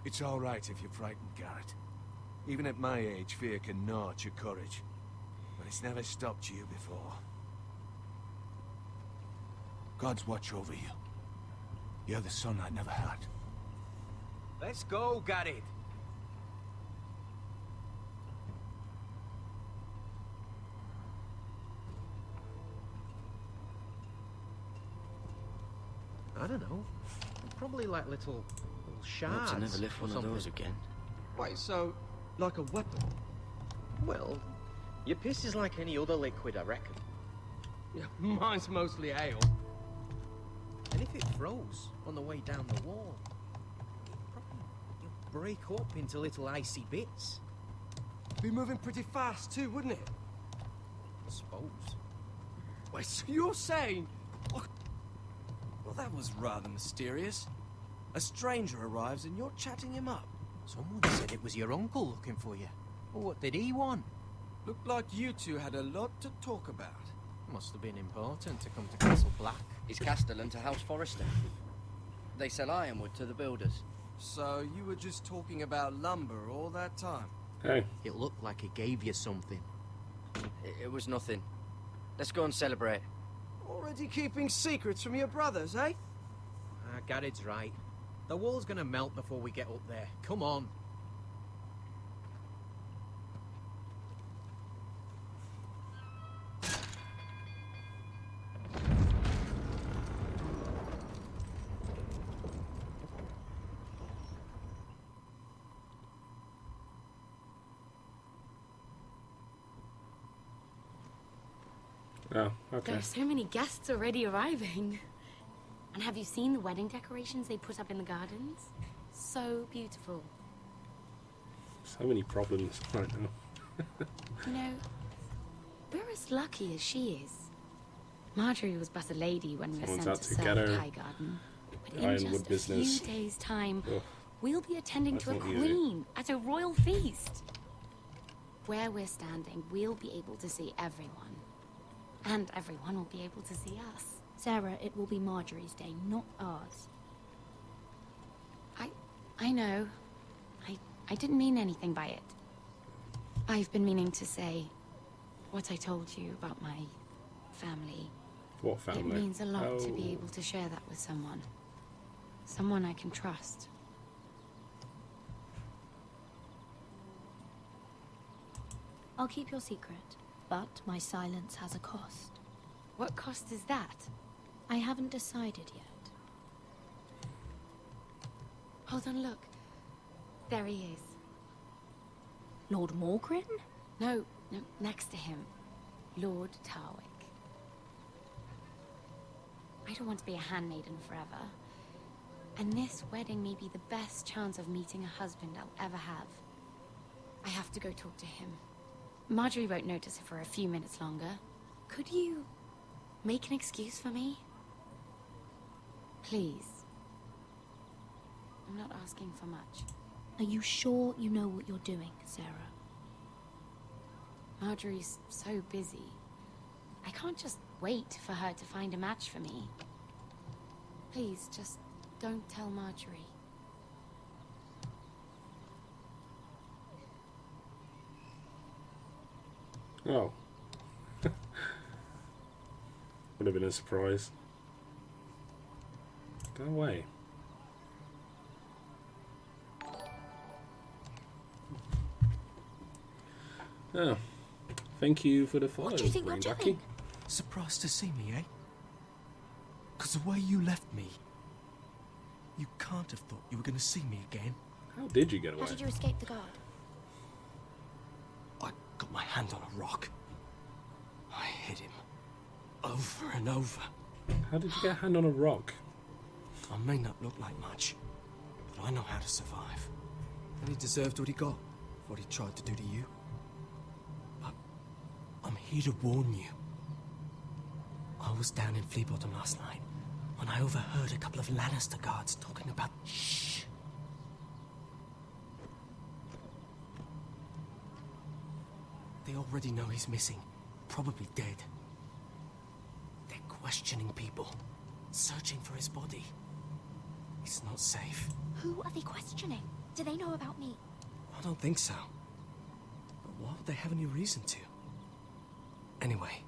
Speaker 12: It's all right if you're frightened, Garrett. Even at my age, fear can gnaw at your courage. But it's never stopped you before. God's watch over you. You're the son I never had.
Speaker 13: Let's go, Garrett.
Speaker 10: I don't know. Probably like little shards.
Speaker 4: Hope to never lift one of those again.
Speaker 10: Wait, so like a weapon? Well, your piss is like any other liquid, I reckon. Yeah, mine's mostly ale. And if it froze on the way down the wall, you'll break up into little icy bits.
Speaker 11: Be moving pretty fast too, wouldn't it?
Speaker 10: I suppose.
Speaker 11: Wait, so you're saying... Oh, well, that was rather mysterious. A stranger arrives and you're chatting him up.
Speaker 10: Someone said it was your uncle looking for you. Well, what did he want?
Speaker 11: Looked like you two had a lot to talk about.
Speaker 10: Must have been important to come to Castle Black.
Speaker 4: It's Castellan to House Forrester. They sell ironwood to the builders.
Speaker 11: So you were just talking about lumber all that time?
Speaker 1: Hey.
Speaker 10: It looked like he gave you something.
Speaker 4: It was nothing. Let's go and celebrate.
Speaker 11: Already keeping secrets from your brothers, eh?
Speaker 10: Garrett's right. The wall's gonna melt before we get up there. Come on.
Speaker 1: Oh, okay.
Speaker 14: There are so many guests already arriving. And have you seen the wedding decorations they put up in the gardens? So beautiful.
Speaker 1: So many problems right now.
Speaker 14: You know, we're as lucky as she is. Marjorie was but a lady when we were
Speaker 1: Someone's
Speaker 14: sent
Speaker 1: out
Speaker 14: to
Speaker 1: to
Speaker 14: serve
Speaker 1: get her
Speaker 14: Highgarden. But
Speaker 1: the
Speaker 14: in
Speaker 1: ironwood
Speaker 14: just a
Speaker 1: business.
Speaker 14: few days' time,
Speaker 1: Ugh.
Speaker 14: we'll be attending
Speaker 1: That's
Speaker 14: to a
Speaker 1: not easy.
Speaker 14: queen at a royal feast. Where we're standing, we'll be able to see everyone. And everyone will be able to see us.
Speaker 15: Sarah, it will be Marjorie's day, not ours.
Speaker 14: I know. I didn't mean anything by it. I've been meaning to say what I told you about my family.
Speaker 1: What family?
Speaker 14: It means a lot to be
Speaker 1: Oh.
Speaker 14: able to share that with someone. Someone I can trust.
Speaker 15: I'll keep your secret, but my silence has a cost.
Speaker 14: What cost is that?
Speaker 15: I haven't decided yet.
Speaker 14: Hold on, look. There he is.
Speaker 15: Lord Morgrin?
Speaker 14: No, next to him. Lord Tarwick. I don't want to be a handmaiden forever. And this wedding may be the best chance of meeting a husband I'll ever have. I have to go talk to him. Marjorie won't notice it for a few minutes longer. Could you make an excuse for me? Please. I'm not asking for much.
Speaker 15: Are you sure you know what you're doing, Sarah?
Speaker 14: Marjorie's so busy. I can't just wait for her to find a match for me. Please, just don't tell Marjorie.
Speaker 1: Oh. Would have been a surprise. Go away. Oh. Thank you for the follow.
Speaker 15: What do you think you're doing?
Speaker 11: Surprised to see me, eh? Because the way you left me, you can't have thought you were going to see me again.
Speaker 1: How did you get away?
Speaker 15: How did you escape the guard?
Speaker 11: I got my hand on a rock. I hit him. Over and over.
Speaker 1: How did you get a hand on a rock?
Speaker 11: I may not look like much, but I know how to survive. And he deserved what he got, what he tried to do to you. But I'm here to warn you. I was down in Fleabottom last night when I overheard a couple of Lannister guards talking about... Shh! They already know he's missing, probably dead. They're questioning people, searching for his body. It's not safe.
Speaker 15: Who are they questioning? Do they know about me?
Speaker 11: I don't think so. But why would they have any reason to? Anyway,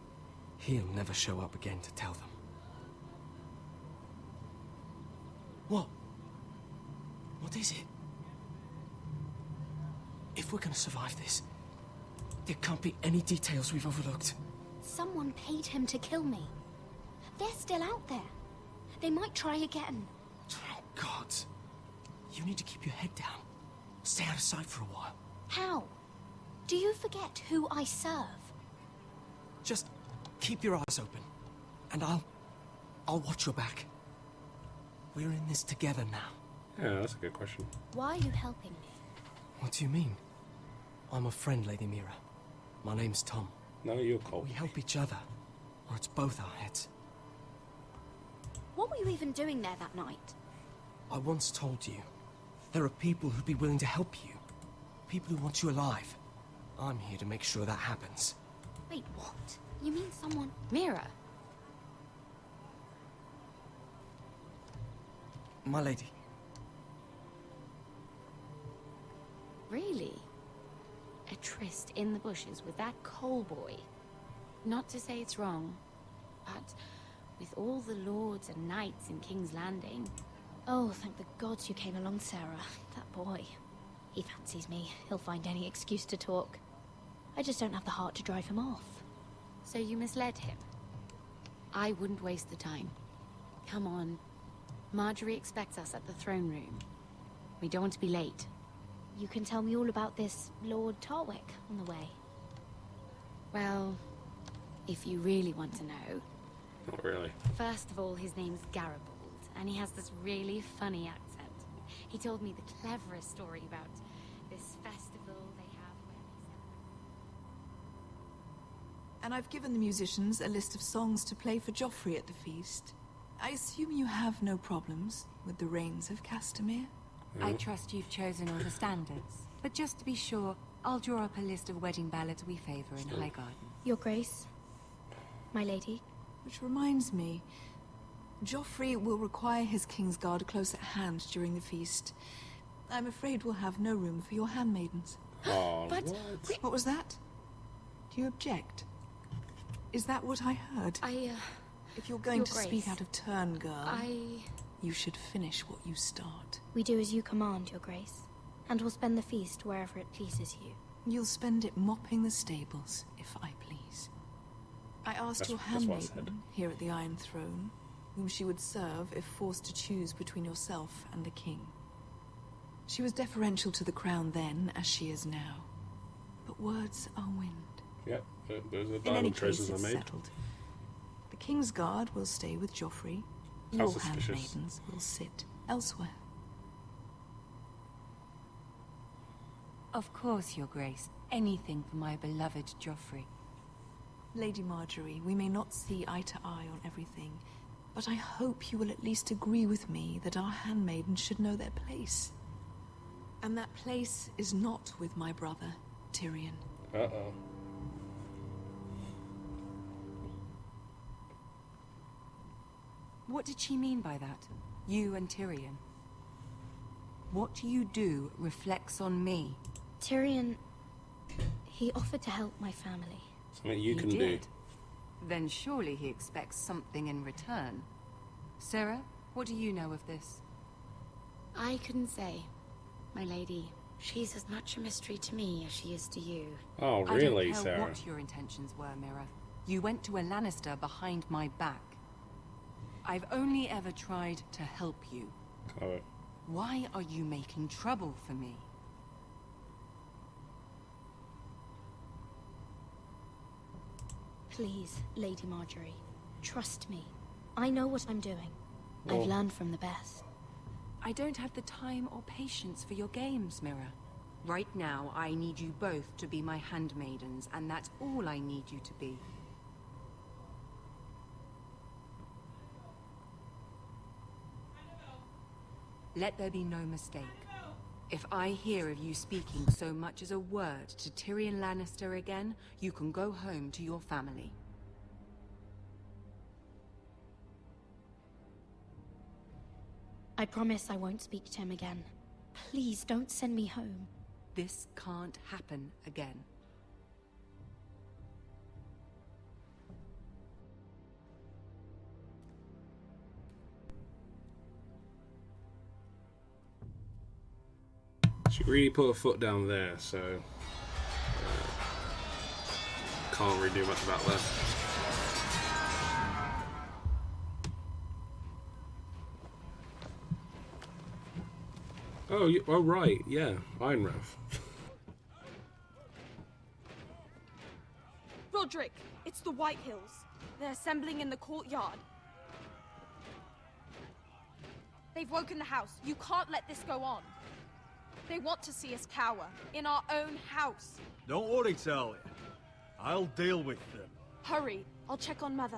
Speaker 11: he'll never show up again to tell them. What? What is it? If we're gonna survive this, there can't be any details we've overlooked.
Speaker 15: Someone paid him to kill me. They're still out there. They might try again.
Speaker 11: Oh, God. You need to keep your head down. Stay out of sight for a while.
Speaker 15: How? Do you forget who I serve?
Speaker 11: Just keep your eyes open, and I'll watch your back. We're in this together now.
Speaker 1: Yeah, that's a good question.
Speaker 15: Why are you helping me?
Speaker 11: What do you mean? I'm a friend, Lady Mira. My name's Tom.
Speaker 1: No, you're Cole.
Speaker 11: We help each other, or it's both our heads.
Speaker 15: What were you even doing there that night?
Speaker 11: I once told you, there are people who'd be willing to help you. People who want you alive. I'm here to make sure that happens.
Speaker 15: Wait, what? You mean someone...
Speaker 14: Mira.
Speaker 11: My lady.
Speaker 14: Really? A tryst in the bushes with that Cole boy? Not to say it's wrong, but with all the lords and knights in King's Landing...
Speaker 15: Oh, thank the gods you came along, Sarah. That boy. He fancies me. He'll find any excuse to talk. I just don't have the heart to drive him off.
Speaker 14: So you misled him? I wouldn't waste the time. Come on. Marjorie expects us at the throne room. We don't want to be late.
Speaker 15: You can tell me all about this Lord Tarwick on the way.
Speaker 14: Well, if you really want to know...
Speaker 1: Not really.
Speaker 14: First of all, his name's Garibaldi, and he has this really funny accent. He told me the cleverest story about this festival they have where they celebrate...
Speaker 16: And I've given the musicians a list of songs to play for Joffrey at the feast. I assume you have no problems with the Rains of Castamere?
Speaker 17: I trust you've chosen all the standards. But just to be sure, I'll draw up a list of wedding ballads we favor in Highgarden.
Speaker 15: Your Grace, my lady.
Speaker 16: Which reminds me, Joffrey will require his Kingsguard close at hand during the feast. I'm afraid we'll have no room for your handmaidens.
Speaker 1: Oh,
Speaker 16: But
Speaker 1: what?
Speaker 16: what was that? Do you object? Is that what I heard? If you're going
Speaker 15: Your
Speaker 16: to
Speaker 15: Grace,
Speaker 16: speak out of turn, girl, you should finish what you start.
Speaker 15: We do as you command, Your Grace. And we'll spend the feast wherever it pleases you.
Speaker 16: You'll spend it mopping the stables, if I please. I asked your
Speaker 1: That's what I said.
Speaker 16: handmaiden here at the Iron Throne, whom she would serve if forced to choose between yourself and the king. She was deferential to the crown then, as she is now. Words are wind.
Speaker 1: Yep, those are
Speaker 16: In any
Speaker 1: dialogue
Speaker 16: case,
Speaker 1: choices I
Speaker 16: it's
Speaker 1: made.
Speaker 16: settled. The King's Guard will stay with Joffrey.
Speaker 1: How
Speaker 16: Your
Speaker 1: suspicious.
Speaker 16: handmaidens will sit elsewhere.
Speaker 17: Of course, Your Grace. Anything for my beloved Joffrey.
Speaker 16: Lady Marjorie, we may not see eye to eye on everything, but I hope you will at least agree with me that our handmaidens should know their place. And that place is not with my brother, Tyrion.
Speaker 1: Uh-oh.
Speaker 17: What did she mean by that? You and Tyrion? What you do reflects on me.
Speaker 15: Tyrion, he offered to help my family.
Speaker 1: Something you
Speaker 17: He
Speaker 1: can do.
Speaker 17: did. Then surely he expects something in return. Sarah, what do you know of this?
Speaker 14: I couldn't say, my lady. She's as much a mystery to me as she is to you.
Speaker 1: Oh,
Speaker 17: I
Speaker 1: really,
Speaker 17: don't care
Speaker 1: Sarah?
Speaker 17: what your intentions were, Mira. You went to a Lannister behind my back. I've only ever tried to help you.
Speaker 1: Oh.
Speaker 17: Why are you making trouble for me?
Speaker 15: Please, Lady Marjorie, trust me. I know what I'm doing.
Speaker 17: Well-
Speaker 15: I've learned from the best.
Speaker 17: I don't have the time or patience for your games, Mira. Right now, I need you both to be my handmaidens, and that's all I need you to be. Let there be no mistake. If I hear of you speaking so much as a word to Tyrion Lannister again, you can go home to your family.
Speaker 15: I promise I won't speak to him again. Please don't send me home.
Speaker 17: This can't happen again.
Speaker 1: She really put her foot down there, so can't really do much about that. Oh, oh right, yeah, Ironrath.
Speaker 18: Roderick, it's the White Hills. They're assembling in the courtyard. They've woken the house. You can't let this go on. They want to see us cower, in our own house.
Speaker 19: Don't worry, Talia. I'll deal with them.
Speaker 18: Hurry, I'll check on Mother.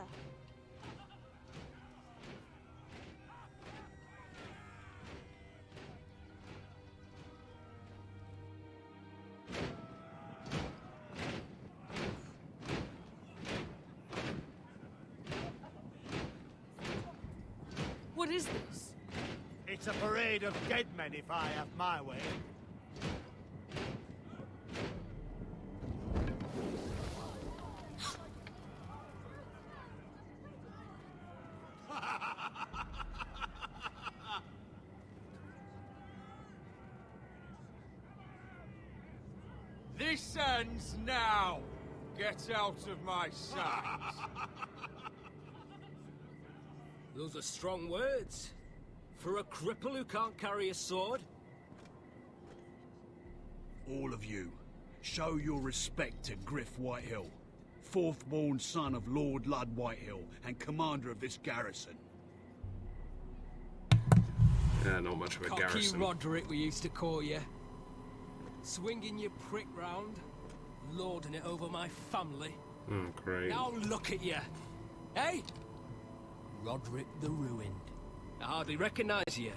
Speaker 18: What is this?
Speaker 20: It's a parade of dead men if I have my way.
Speaker 9: This ends now. Get out of my sight.
Speaker 21: Those are strong words. For a cripple who can't carry a sword?
Speaker 5: All of you, show your respect to Griff Whitehill, fourth-born son of Lord Ludd Whitehill and commander of this garrison.
Speaker 1: Yeah, not much of a
Speaker 21: Cocky
Speaker 1: garrison.
Speaker 21: Roderick, we used to call you. Swinging your prick round, lording it over my family.
Speaker 1: Oh, great.
Speaker 21: Now look at you. Hey? Roderick the Ruined. I hardly recognise you.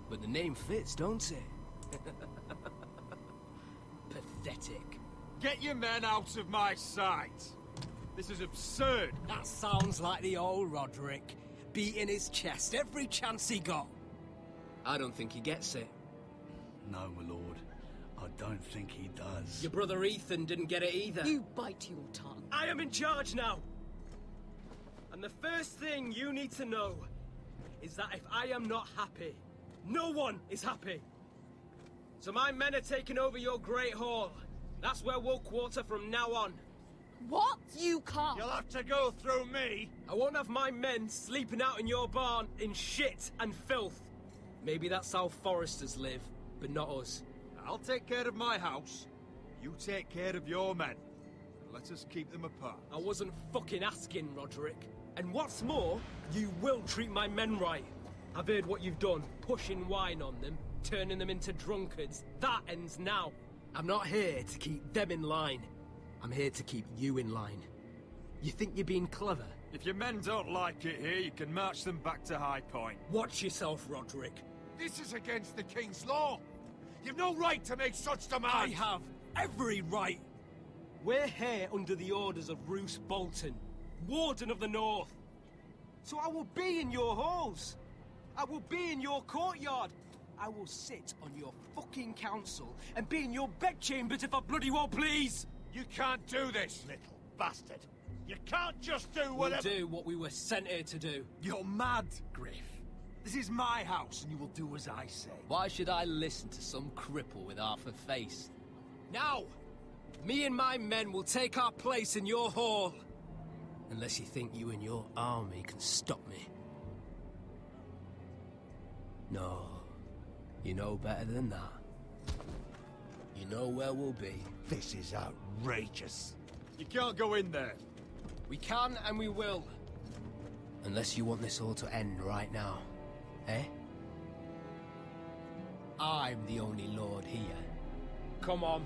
Speaker 21: But the name fits, don't it? Pathetic.
Speaker 9: Get your men out of my sight. This is absurd.
Speaker 21: That sounds like the old Roderick, beating his chest every chance he got. I don't think he gets it.
Speaker 5: No, my lord. I don't think he does.
Speaker 21: Your brother Ethan didn't get it either.
Speaker 18: You bite your tongue.
Speaker 21: I am in charge now. And the first thing you need to know is that if I am not happy, no one is happy. So my men are taking over your Great Hall. That's where we'll quarter from now on.
Speaker 18: What? You can't.
Speaker 9: You'll have to go through me. I won't have my men sleeping out in your barn in shit and filth. Maybe that's how Foresters live, but not us. I'll take care of my house.
Speaker 20: You take care of your men, and let us keep them apart.
Speaker 21: I wasn't fucking asking, Roderick. And what's more, you will treat my men right. I've heard what you've done, pushing wine on them, turning them into drunkards. That ends now. I'm not here to keep them in line. I'm here to keep you in line. You think you're being clever?
Speaker 20: If your men don't like it here, you can march them back to High Point.
Speaker 21: Watch yourself, Roderick.
Speaker 5: This is against the King's law. You've no right to make such demands.
Speaker 21: I have every right. We're here under the orders of Roose Bolton, Warden of the North. So I will be in your halls. I will be in your courtyard. I will sit on your fucking council and be in your bedchambers if I bloody well please.
Speaker 5: You can't do this, little bastard. You can't just do whatever...
Speaker 21: We'll do what we were sent here to do.
Speaker 20: You're mad, Griff. This is my house, and you will do as I say.
Speaker 10: Why should I listen to some cripple with half a face?
Speaker 21: Now, me and my men will take our place in your hall. Unless you think you and your army can stop me. No, you know better than that. You know where we'll be.
Speaker 5: This is outrageous.
Speaker 20: You can't go in there.
Speaker 21: We can and we will. Unless you want this all to end right now. Eh? I'm the only lord here. Come on.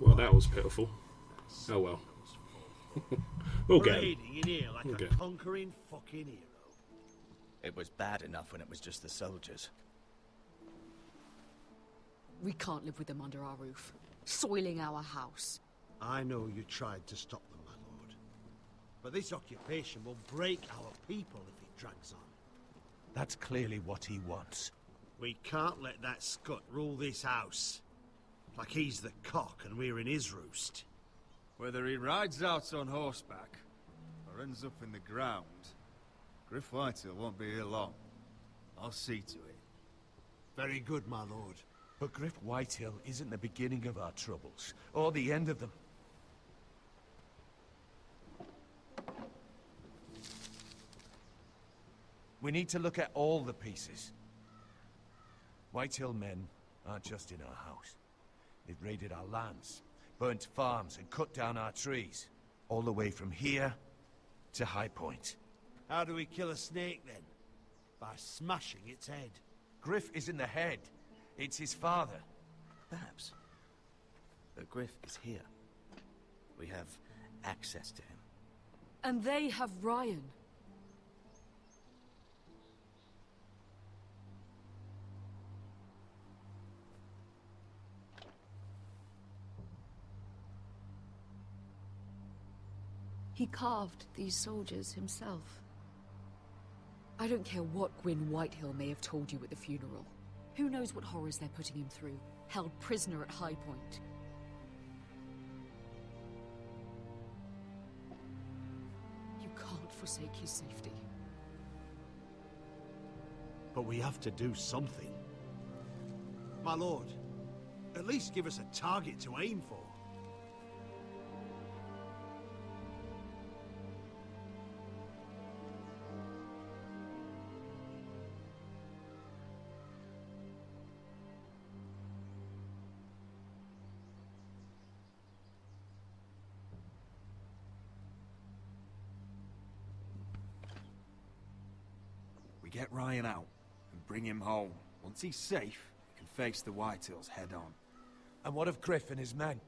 Speaker 1: Well, that was pitiful. Oh well. We'll get him.
Speaker 20: Parading in here like
Speaker 1: Okay.
Speaker 20: a conquering fucking hero.
Speaker 4: It was bad enough when it was just the soldiers.
Speaker 17: We can't live with them under our roof, soiling our house.
Speaker 20: I know you tried to stop them, my lord. But this occupation will break our people if it drags on.
Speaker 5: That's clearly what he wants.
Speaker 20: We can't let that scut rule this house. Like he's the cock and we're in his roost. Whether he rides out on horseback or ends up in the ground, Griff Whitehill won't be here long. I'll see to it. Very good, my lord.
Speaker 5: But Griff Whitehill isn't the beginning of our troubles, or the end of them. We need to look at all the pieces. Whitehill men aren't just in our house. They've raided our lands, burnt farms, and cut down our trees. All the way from here to High Point.
Speaker 20: How do we kill a snake, then? By smashing its head.
Speaker 5: Griff isn't the head. It's his father.
Speaker 4: Perhaps. But Griff is here. We have access to him.
Speaker 17: And they have Ryan. He carved these soldiers himself. I don't care what Gwyn Whitehill may have told you at the funeral. Who knows what horrors they're putting him through, held prisoner at High Point. You can't forsake his safety.
Speaker 20: But we have to do something. My lord, at least give us a target to aim for.
Speaker 8: We get Ryan out and bring him home. Once he's safe, we can face the Whitehills head on.
Speaker 5: And what of Griff and his men?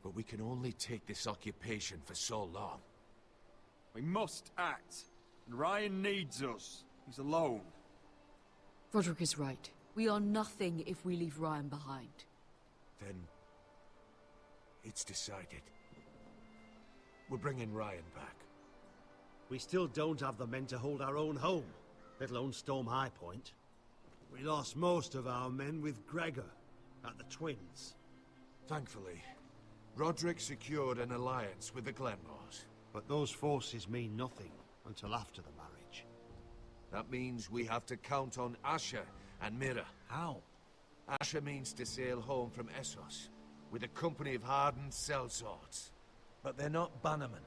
Speaker 5: But we can only take this occupation for so long.
Speaker 8: We must act, and Ryan needs us. He's alone.
Speaker 17: Roderick is right. We are nothing if we leave Ryan behind.
Speaker 5: Then... it's decided. We're bringing Ryan back.
Speaker 20: We still don't have the men to hold our own home, let alone storm High Point. We lost most of our men with Gregor at the Twins.
Speaker 5: Thankfully, Roderick secured an alliance with the Glenmores.
Speaker 20: But those forces mean nothing until after the marriage.
Speaker 5: That means we have to count on Asher and Mira.
Speaker 20: How?
Speaker 5: Asher means to sail home from Essos.
Speaker 7: with a company of hardened sellswords.
Speaker 2: But they're not bannermen.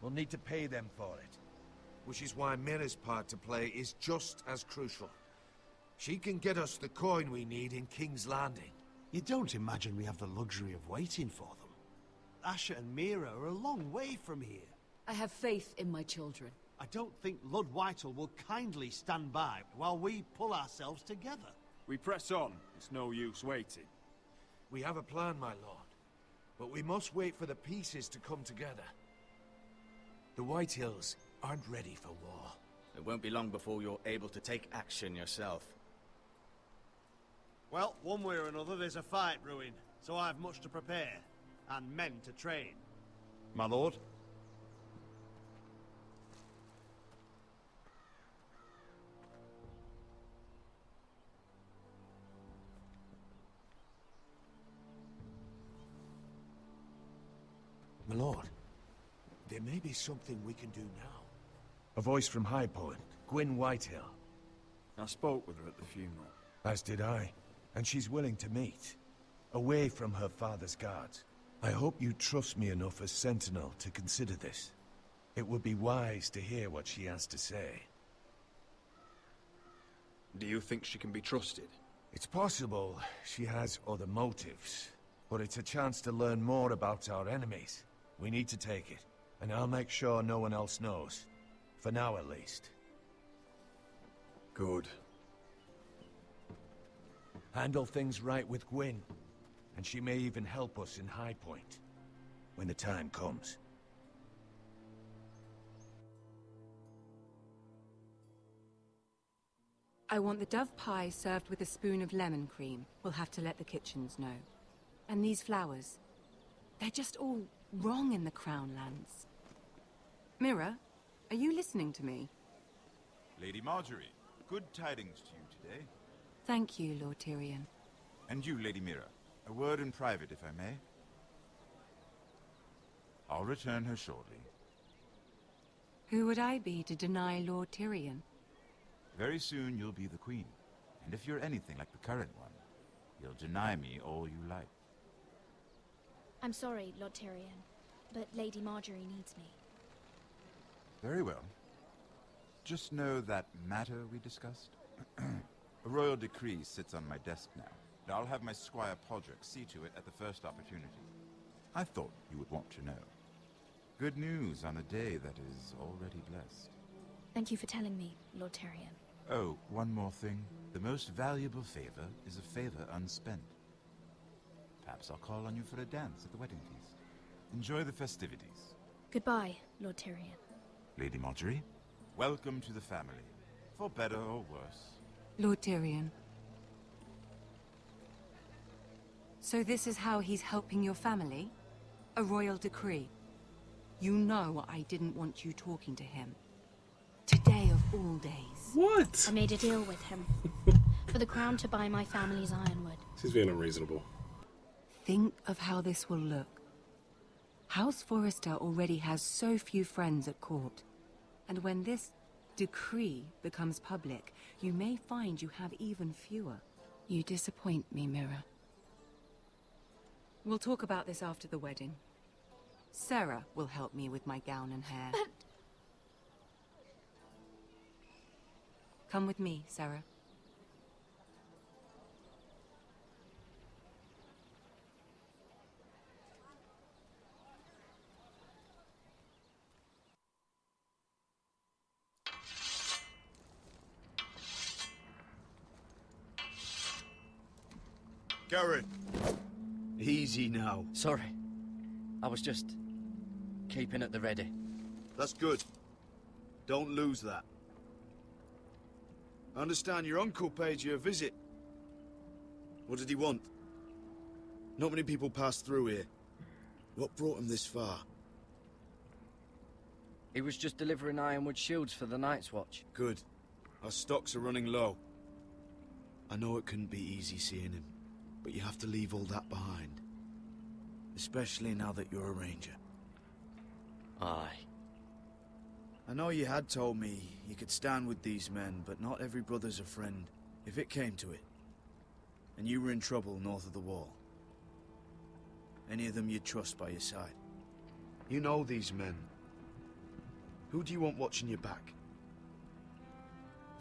Speaker 2: We'll need to pay them for it.
Speaker 7: Which is why Mira's part to play is just as crucial. She can get us the coin we need in King's Landing.
Speaker 22: You don't imagine we have the luxury of waiting for them? Asher and Mira are a long way from here.
Speaker 17: I have faith in my children.
Speaker 22: I don't think Lord Whitehall will kindly stand by while we pull ourselves together.
Speaker 23: We press on. It's no use waiting.
Speaker 7: We have a plan, my lord. But we must wait for the pieces to come together. The Whitehills aren't ready for war.
Speaker 24: It won't be long before you're able to take action yourself.
Speaker 22: Well, one way or another there's a fight brewing, so I've much to prepare, and men to train.
Speaker 19: My lord?
Speaker 7: My lord, there may be something we can do now.
Speaker 2: A voice from High Point, Gwyn Whitehill.
Speaker 19: I spoke with her at the funeral.
Speaker 2: As did I. And she's willing to meet. Away from her father's guards. I hope you trust me enough as Sentinel to consider this. It would be wise to hear what she has to say.
Speaker 19: Do you think she can be trusted?
Speaker 2: It's possible she has other motives. But it's a chance to learn more about our enemies. We need to take it. And I'll make sure no one else knows. For now, at least.
Speaker 19: Good.
Speaker 2: Handle things right with Gwyn. And she may even help us in High Point. When the time comes.
Speaker 6: I want the dove pie served with a spoon of lemon cream. We'll have to let the kitchens know. And these flowers. They're just all wrong in the Crown Lands. Mira, are you listening to me?
Speaker 25: Lady Marjorie, good tidings to you today.
Speaker 6: Thank you, Lord Tyrion.
Speaker 25: And you, Lady Mira. A word in private, if I may. I'll return her shortly.
Speaker 6: Who would I be to deny Lord Tyrion?
Speaker 25: Very soon you'll be the queen. And if you're anything like the current one, you'll deny me all you like.
Speaker 15: I'm sorry, Lord Tyrion, but Lady Marjorie needs me.
Speaker 25: Very well. Just know that matter we discussed? A royal decree sits on my desk now. And I'll have my squire Podrick see to it at the first opportunity. I thought you would want to know. Good news on a day that is already blessed.
Speaker 15: Thank you for telling me, Lord Tyrion.
Speaker 25: Oh, one more thing. The most valuable favor is a favor unspent. Perhaps I'll call on you for a dance at the wedding feast. Enjoy the festivities.
Speaker 15: Goodbye, Lord Tyrion.
Speaker 25: Lady Marjorie, welcome to the family. For better or worse.
Speaker 6: Lord Tyrion. So this is how he's helping your family? A royal decree? You know I didn't want you talking to him. Today of all days.
Speaker 1: What?
Speaker 15: I made a deal with him. For the crown to buy my family's ironwood.
Speaker 1: This is being unreasonable.
Speaker 6: Think of how this will look. House Forrester already has so few friends at court. And when this decree becomes public, you may find you have even fewer. You disappoint me, Mira. We'll talk about this after the wedding. Sarah will help me with my gown and hair.
Speaker 15: But...
Speaker 6: Come with me, Sarah.
Speaker 12: Garrett! Easy now.
Speaker 4: Sorry. I was just keeping at the ready.
Speaker 12: That's good. Don't lose that. I understand your uncle paid you a visit. What did he want? Not many people pass through here. What brought him this far?
Speaker 4: He was just delivering ironwood shields for the Night's Watch.
Speaker 12: Good. Our stocks are running low. I know it couldn't be easy seeing him, but you have to leave all that behind. Especially now that you're a ranger.
Speaker 4: Aye.
Speaker 12: I know you had told me you could stand with these men, but not every brother's a friend, if it came to it. And you were in trouble north of the wall. Any of them you'd trust by your side?
Speaker 22: You know these men. Who do you want watching your back?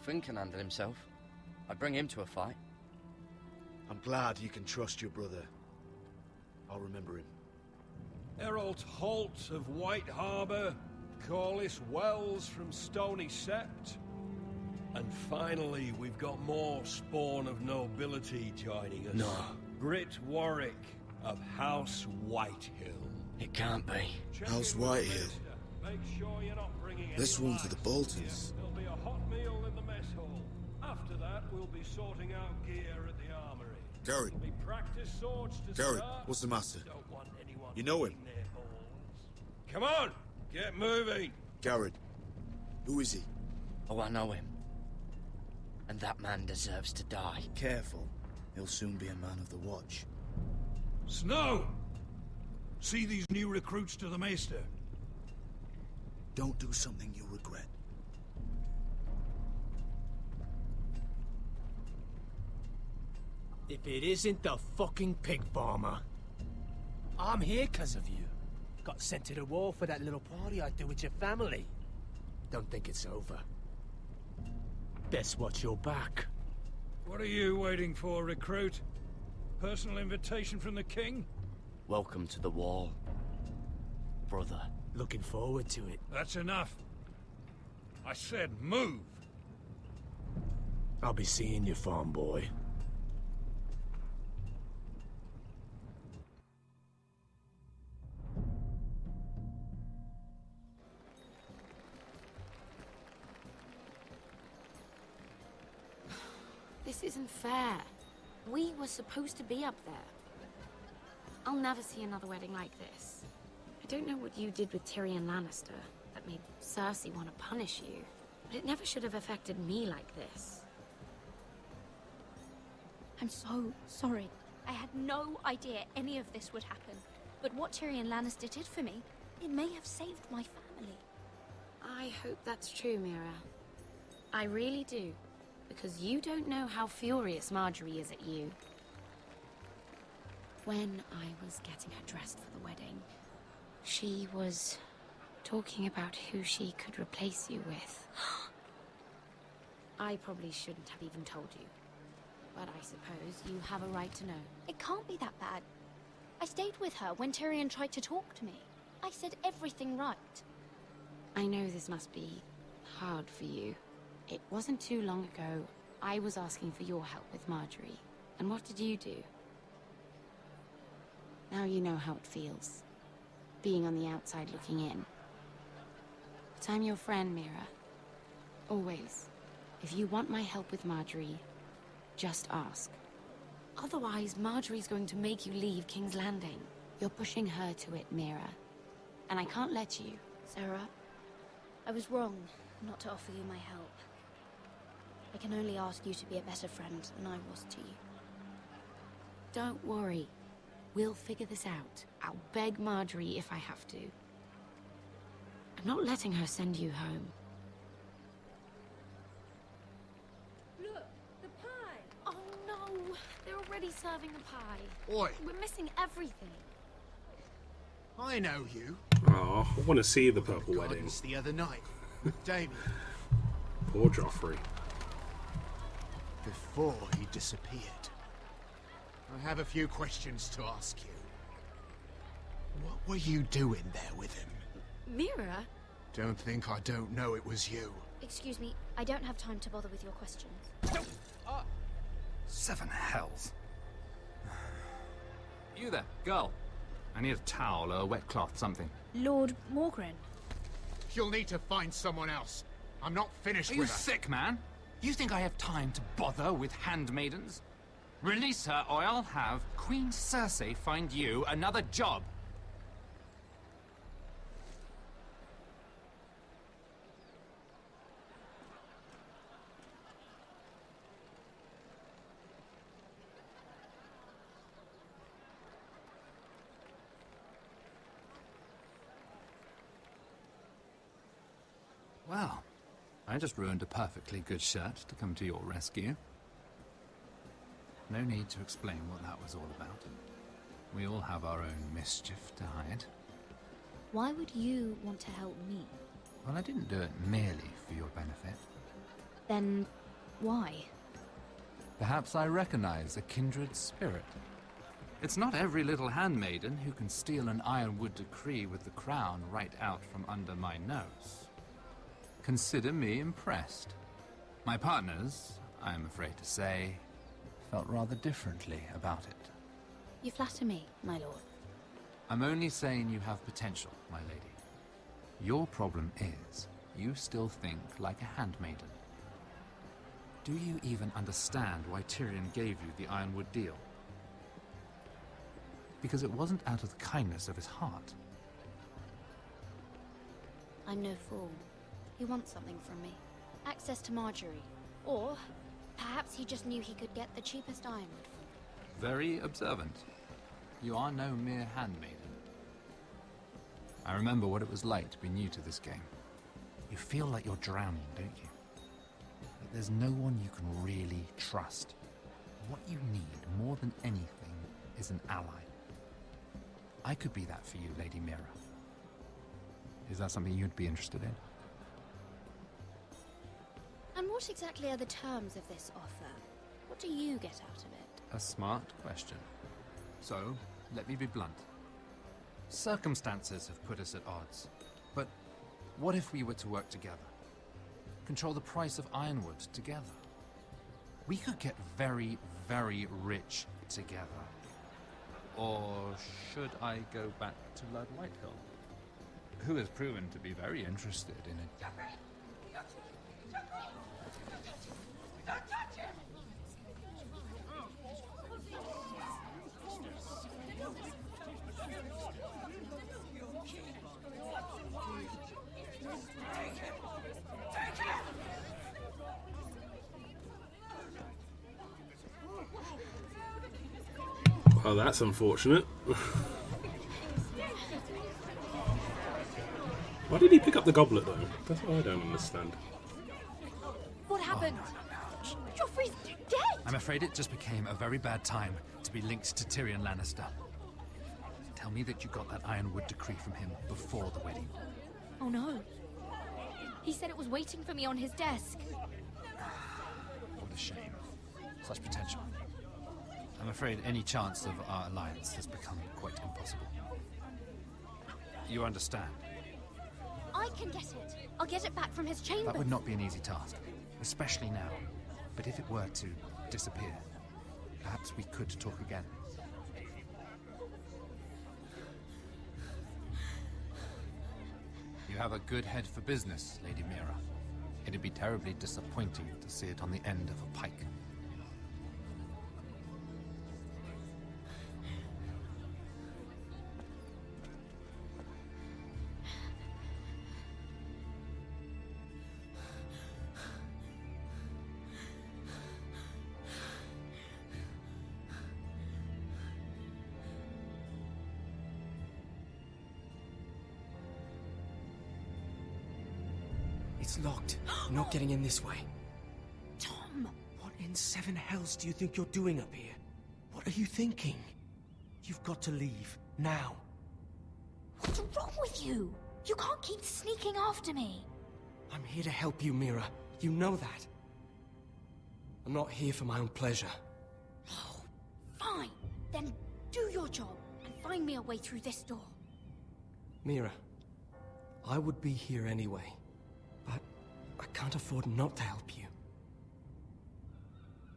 Speaker 4: Finn can handle himself. I'd bring him to a fight.
Speaker 22: I'm glad you can trust your brother. I'll remember him.
Speaker 9: Errol Holt of White Harbour, Corliss Wells from Stony Sept. And finally, we've got more spawn of nobility joining us.
Speaker 4: No.
Speaker 9: Britt Warwick of House Whitehill.
Speaker 4: It can't be.
Speaker 12: House Whitehill.
Speaker 9: Make sure you're not bringing
Speaker 12: This
Speaker 9: any
Speaker 12: one for the Boltons.
Speaker 9: There'll be a hot meal in the mess hall. After that, we'll be sorting out gear at the armory.
Speaker 12: Gary.
Speaker 9: There'll be practice swords to
Speaker 12: Gary,
Speaker 9: start.
Speaker 12: what's the matter?
Speaker 9: Don't want anyone
Speaker 12: You know him?
Speaker 9: eating their balls. Come on, get moving.
Speaker 12: Garrett. Who is he?
Speaker 4: Oh, I know him. And that man deserves to die.
Speaker 12: Careful. He'll soon be a man of the watch.
Speaker 9: Snow! See these new recruits to the Maester?
Speaker 12: Don't do something you'll regret.
Speaker 21: If it isn't the fucking pig farmer. I'm here because of you. Got sent to the war for that little party I threw with your family. Don't think it's over. Best watch your back. What are you waiting for, recruit? Personal invitation from the king?
Speaker 4: Welcome to the wall, brother.
Speaker 21: Looking forward to it.
Speaker 9: That's enough. I said move.
Speaker 21: I'll be seeing you, farm boy.
Speaker 15: This isn't fair. We were supposed to be up there. I'll never see another wedding like this. I don't know what you did with Tyrion Lannister that made Cersei want to punish you, but it never should have affected me like this.
Speaker 3: I'm so sorry. I had no idea any of this would happen. But what Tyrion Lannister did for me, it may have saved my family.
Speaker 15: I hope that's true, Mira. I really do. Because you don't know how furious Marjorie is at you. When I was getting her dressed for the wedding, she was talking about who she could replace you with. I probably shouldn't have even told you. But I suppose you have a right to know.
Speaker 3: It can't be that bad. I stayed with her when Tyrion tried to talk to me. I said everything right.
Speaker 15: I know this must be hard for you. It wasn't too long ago, I was asking for your help with Marjorie. And what did you do? Now you know how it feels. Being on the outside looking in. But I'm your friend, Mira. Always. If you want my help with Marjorie, just ask. Otherwise, Marjorie's going to make you leave King's Landing. You're pushing her to it, Mira. And I can't let you.
Speaker 3: Sarah, I was wrong not to offer you my help. I can only ask you to be a better friend than I was to you.
Speaker 15: Don't worry. We'll figure this out. I'll beg Marjorie if I have to. I'm not letting her send you home.
Speaker 3: Look, the pie!
Speaker 15: Oh no! They're already serving the pie.
Speaker 22: Oi!
Speaker 15: We're missing everything.
Speaker 22: I know you.
Speaker 1: Oh, I want to see the purple wedding.
Speaker 22: Gardens the other night. Damien.
Speaker 1: Poor Joffrey.
Speaker 22: Before he disappeared. I have a few questions to ask you. What were you doing there with him?
Speaker 15: Mira?
Speaker 22: Don't think I don't know it was you.
Speaker 3: Excuse me, I don't have time to bother with your questions.
Speaker 11: Seven hells. You there, girl. I need a towel or a wet cloth, something.
Speaker 3: Lord Morgren.
Speaker 22: You'll need to find someone else. I'm not finished
Speaker 11: Are you
Speaker 22: with her.
Speaker 11: sick, man? You think I have time to bother with handmaidens? Release her, or I'll have Queen Cersei find you another job. Well, I just ruined a perfectly good shirt to come to your rescue. No need to explain what that was all about. We all have our own mischief to hide.
Speaker 3: Why would you want to help me?
Speaker 11: Well, I didn't do it merely for your benefit.
Speaker 3: Then, why?
Speaker 11: Perhaps I recognize a kindred spirit. It's not every little handmaiden who can steal an ironwood decree with the crown right out from under my nose. Consider me impressed. My partners, I am afraid to say, felt rather differently about it.
Speaker 3: You flatter me, my lord.
Speaker 11: I'm only saying you have potential, my lady. Your problem is, you still think like a handmaiden. Do you even understand why Tyrion gave you the Ironwood deal? Because it wasn't out of the kindness of his heart.
Speaker 3: I'm no fool. He wants something from me. Access to Marjorie. Or, perhaps he just knew he could get the cheapest ironwood from me.
Speaker 11: Very observant. You are no mere handmaiden. I remember what it was like to be new to this game. You feel like you're drowning, don't you? Like there's no one you can really trust. What you need, more than anything, is an ally. I could be that for you, Lady Mira. Is that something you'd be interested in?
Speaker 3: And what exactly are the terms of this offer? What do you get out of it?
Speaker 11: A smart question. So, let me be blunt. Circumstances have put us at odds. But what if we were to work together? Control the price of ironwood together? We could get very, very rich together. Or should I go back to Lord Whitehill, who has proven to be very interested in it?
Speaker 1: Oh, that's unfortunate. Why did he pick up the goblet, though? That's what I don't understand.
Speaker 3: What happened? Joffrey's dead!
Speaker 11: I'm afraid it just became a very bad time to be linked to Tyrion Lannister. Tell me that you got that Ironwood decree from him before the wedding.
Speaker 3: Oh no. He said it was waiting for me on his desk.
Speaker 11: What a shame. Such potential. I'm afraid any chance of our alliance has become quite impossible. You understand?
Speaker 3: I can get it. I'll get it back from his chambers.
Speaker 11: That would not be an easy task, especially now. But if it were to disappear, perhaps we could talk again. You have a good head for business, Lady Mira. It'd be terribly disappointing to see it on the end of a pike.
Speaker 21: It's locked. You're not getting in this way.
Speaker 3: Tom!
Speaker 21: What in seven hells do you think you're doing up here? What are you thinking? You've got to leave. Now.
Speaker 3: What's wrong with you? You can't keep sneaking after me.
Speaker 21: I'm here to help you, Mira. You know that. I'm not here for my own pleasure.
Speaker 3: Oh, fine. Then do your job and find me a way through this door.
Speaker 21: Mira, I would be here anyway. But I can't afford not to help you.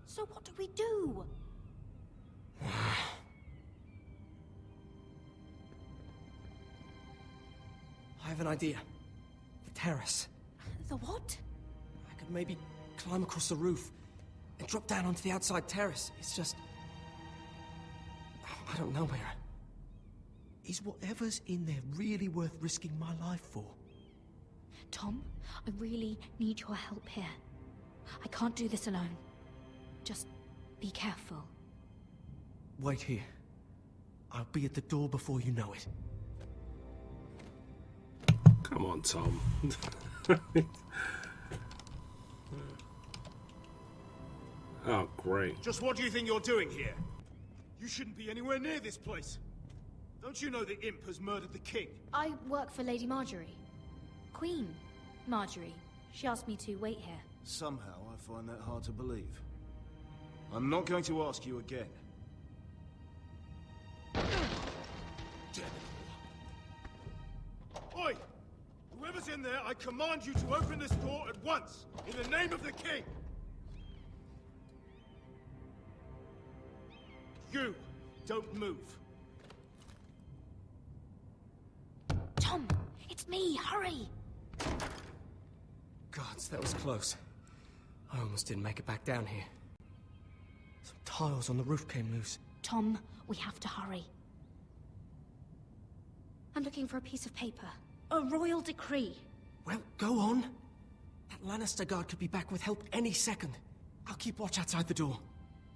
Speaker 3: So what do we do?
Speaker 21: I have an idea. The terrace.
Speaker 3: The what?
Speaker 21: I could maybe climb across the roof and drop down onto the outside terrace. It's just... I don't know, Mira. Is whatever's in there really worth risking my life for?
Speaker 3: Tom, I really need your help here. I can't do this alone. Just be careful.
Speaker 21: Wait here. I'll be at the door before you know it.
Speaker 1: Come on, Tom. Oh, great.
Speaker 20: Just what do you think you're doing here? You shouldn't be anywhere near this place.
Speaker 22: Don't you know the imp has murdered the king?
Speaker 3: I work for Lady Marjorie. Queen Marjorie. She asked me to wait here.
Speaker 22: Somehow I find that hard to believe. I'm not going to ask you again. Oi! Whoever's in there, I command you to open this door at once! In the name of the king! You! Don't move.
Speaker 3: Tom! It's me! Hurry!
Speaker 21: Gods, that was close. I almost didn't make it back down here. Some tiles on the roof came loose.
Speaker 3: Tom, we have to hurry. I'm looking for a piece of paper. A royal decree.
Speaker 21: Well, go on. That Lannister guard could be back with help any second. I'll keep watch outside the door.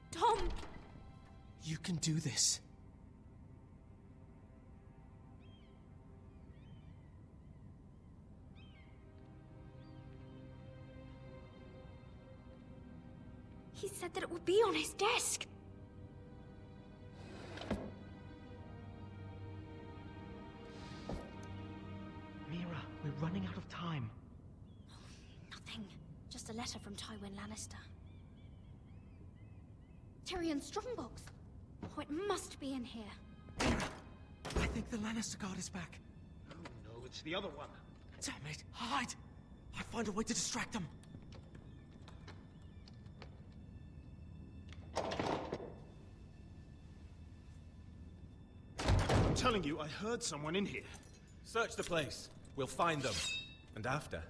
Speaker 3: Tom!
Speaker 21: You can do this.
Speaker 3: He said that it would be on his desk.
Speaker 21: Mira, we're running out of time.
Speaker 3: Nothing. Just a letter from Tywin Lannister. Tyrion's strongbox. Oh, it must be in here.
Speaker 21: I think the Lannister guard is back.
Speaker 22: No, it's the other one.
Speaker 21: Damn it! Hide! I'll find a way to distract them.
Speaker 22: I'm telling you, I heard someone in here.
Speaker 10: Search the place. We'll find them. And after,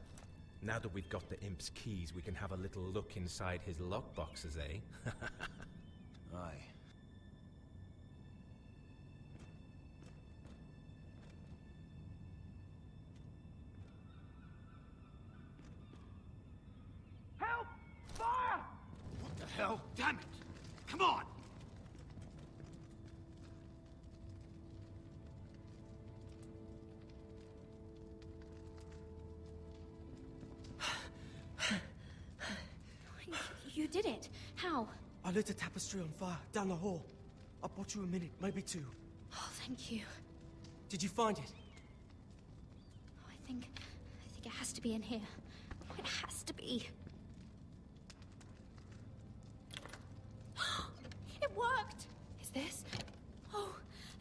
Speaker 10: now that we've got the imp's keys, we can have a little look inside his lockboxes, eh?
Speaker 22: Aye.
Speaker 21: Help! Fire!
Speaker 22: What the hell? Damn it! Come on!
Speaker 3: You did it. How?
Speaker 21: I lit a tapestry on fire down the hall. I bought you a minute, maybe two.
Speaker 3: Oh, thank you.
Speaker 21: Did you find it?
Speaker 3: I think it has to be in here. Oh, it has to be. It worked! Is this? Oh,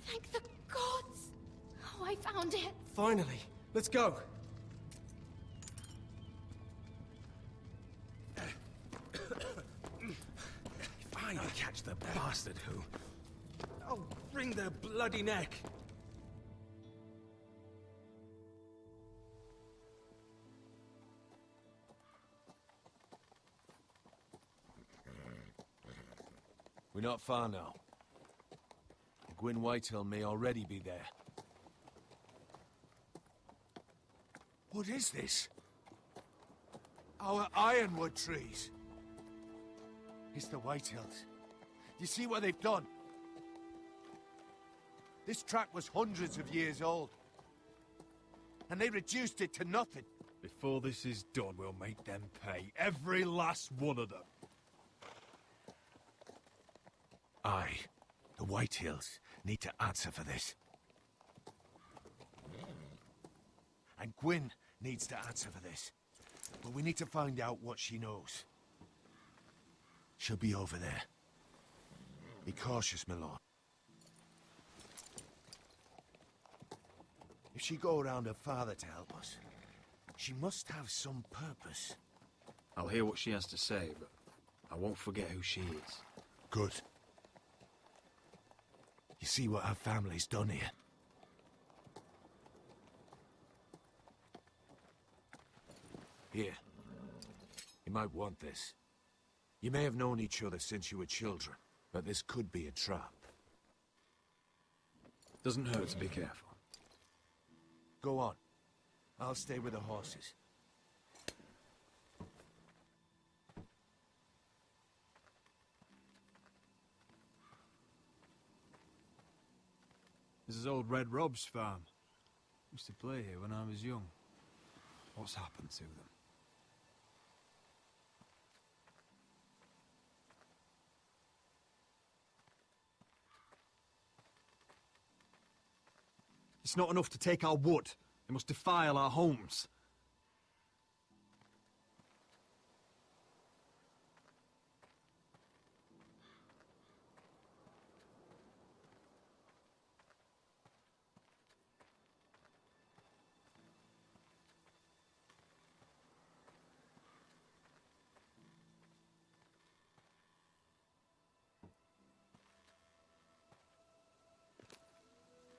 Speaker 3: thank the gods! Oh, I found it!
Speaker 21: Finally. Let's go.
Speaker 10: If I catch the bastard who... I'll wring their bloody neck.
Speaker 2: We're not far now. Gwyn Whitehill may already be there.
Speaker 7: What is this? Our ironwood trees. It's the Whitehills. You see what they've done? This track was hundreds of years old. And they reduced it to nothing.
Speaker 19: Before this is done, we'll make them pay. Every last one of them.
Speaker 2: Aye. The Whitehills need to answer for this. And Gwyn needs to answer for this. But we need to find out what she knows. She'll be over there. Be cautious, my lord. If she go around her father to help us, she must have some purpose.
Speaker 8: I'll hear what she has to say, but I won't forget who she is.
Speaker 2: Good. You see what her family's done here? Here. You might want this. You may have known each other since you were children, but this could be a trap.
Speaker 8: Doesn't hurt to be careful.
Speaker 2: Go on. I'll stay with the horses.
Speaker 19: This is old Red Rob's farm. Used to play here when I was young. What's happened to them?
Speaker 22: It's not enough to take our wood. They must defile our homes.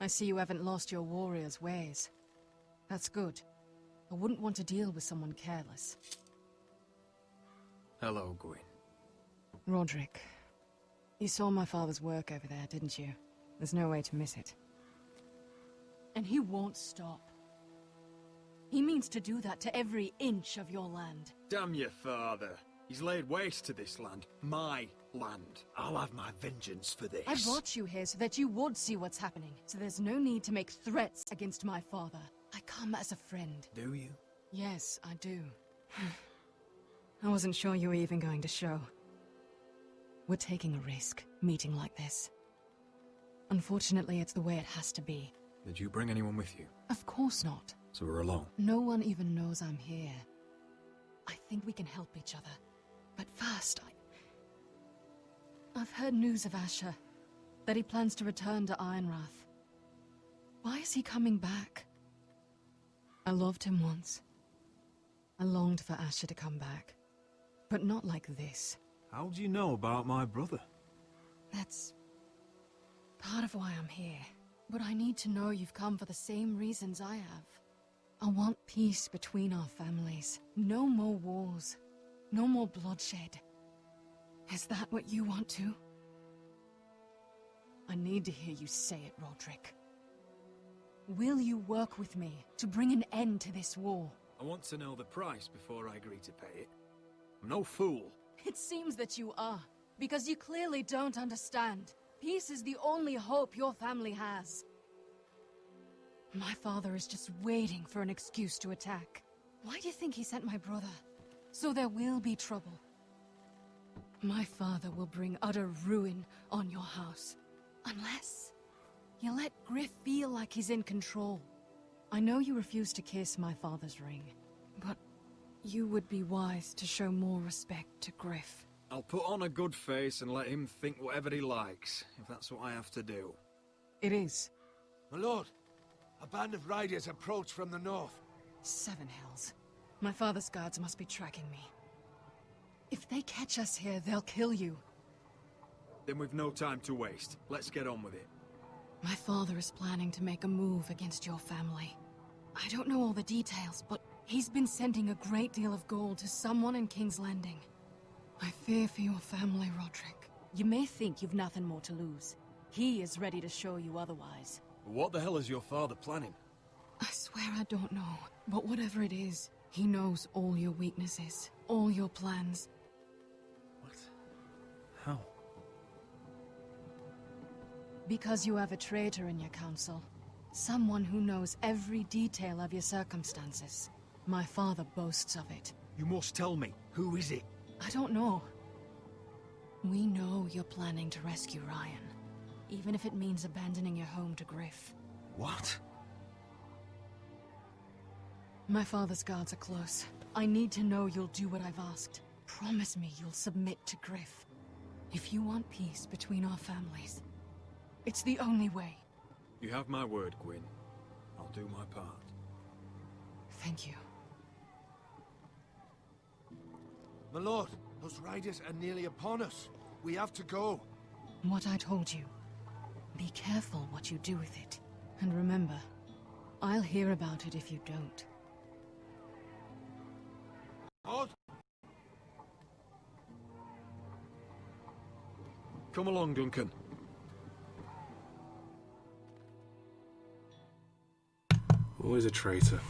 Speaker 6: I see you haven't lost your warrior's ways. That's good. I wouldn't want to deal with someone careless.
Speaker 22: Hello, Gwyn.
Speaker 6: Roderick, you saw my father's work over there, didn't you? There's no way to miss it. And he won't stop. He means to do that to every inch of your land.
Speaker 22: Damn your father. He's laid waste to this land. My land. I'll have my vengeance for this.
Speaker 6: I brought you here so that you would see what's happening. So there's no need to make threats against my father. I come as a friend.
Speaker 22: Do you?
Speaker 6: Yes, I do. I wasn't sure you were even going to show. We're taking a risk, meeting like this. Unfortunately, it's the way it has to be.
Speaker 22: Did you bring anyone with you?
Speaker 6: Of course not.
Speaker 22: So we're alone?
Speaker 6: No one even knows I'm here. I think we can help each other. But first, I've heard news of Asher. That he plans to return to Ironrath. Why is he coming back? I loved him once. I longed for Asher to come back. But not like this.
Speaker 22: How do you know about my brother?
Speaker 6: That's part of why I'm here. But I need to know you've come for the same reasons I have. I want peace between our families. No more wars. No more bloodshed. Is that what you want too? I need to hear you say it, Roderick. Will you work with me to bring an end to this war?
Speaker 22: I want to know the price before I agree to pay it. I'm no fool.
Speaker 6: It seems that you are, because you clearly don't understand. Peace is the only hope your family has. My father is just waiting for an excuse to attack. Why do you think he sent my brother? So there will be trouble. My father will bring utter ruin on your house. Unless you let Griff feel like he's in control. I know you refuse to kiss my father's ring, but you would be wise to show more respect to Griff.
Speaker 22: I'll put on a good face and let him think whatever he likes, if that's what I have to do.
Speaker 6: It is.
Speaker 2: My lord, a band of riders approach from the north.
Speaker 6: 7 hells. My father's guards must be tracking me. If they catch us here, they'll kill you.
Speaker 22: Then we've no time to waste. Let's get on with it.
Speaker 6: My father is planning to make a move against your family. I don't know all the details, but he's been sending a great deal of gold to someone in King's Landing. I fear for your family, Roderick. You may think you've nothing more to lose. He is ready to show you otherwise.
Speaker 22: What the hell is your father planning?
Speaker 6: I swear I don't know, but whatever it is, he knows all your weaknesses, all your plans.
Speaker 22: What? How?
Speaker 6: Because you have a traitor in your council. Someone who knows every detail of your circumstances. My father boasts of it.
Speaker 22: You must tell me. Who is it?
Speaker 6: I don't know. We know you're planning to rescue Ryan. Even if it means abandoning your home to Griff.
Speaker 22: What?
Speaker 6: My father's guards are close. I need to know you'll do what I've asked. Promise me you'll submit to Griff. If you want peace between our families, it's the only way.
Speaker 22: You have my word, Gwyn. I'll do my part.
Speaker 6: Thank you.
Speaker 2: My lord, those riders are nearly upon us. We have to go.
Speaker 6: What I told you. Be careful what you do with it. And remember, I'll hear about it if you don't.
Speaker 2: Halt!
Speaker 22: Come along, Duncan.
Speaker 1: Always a traitor.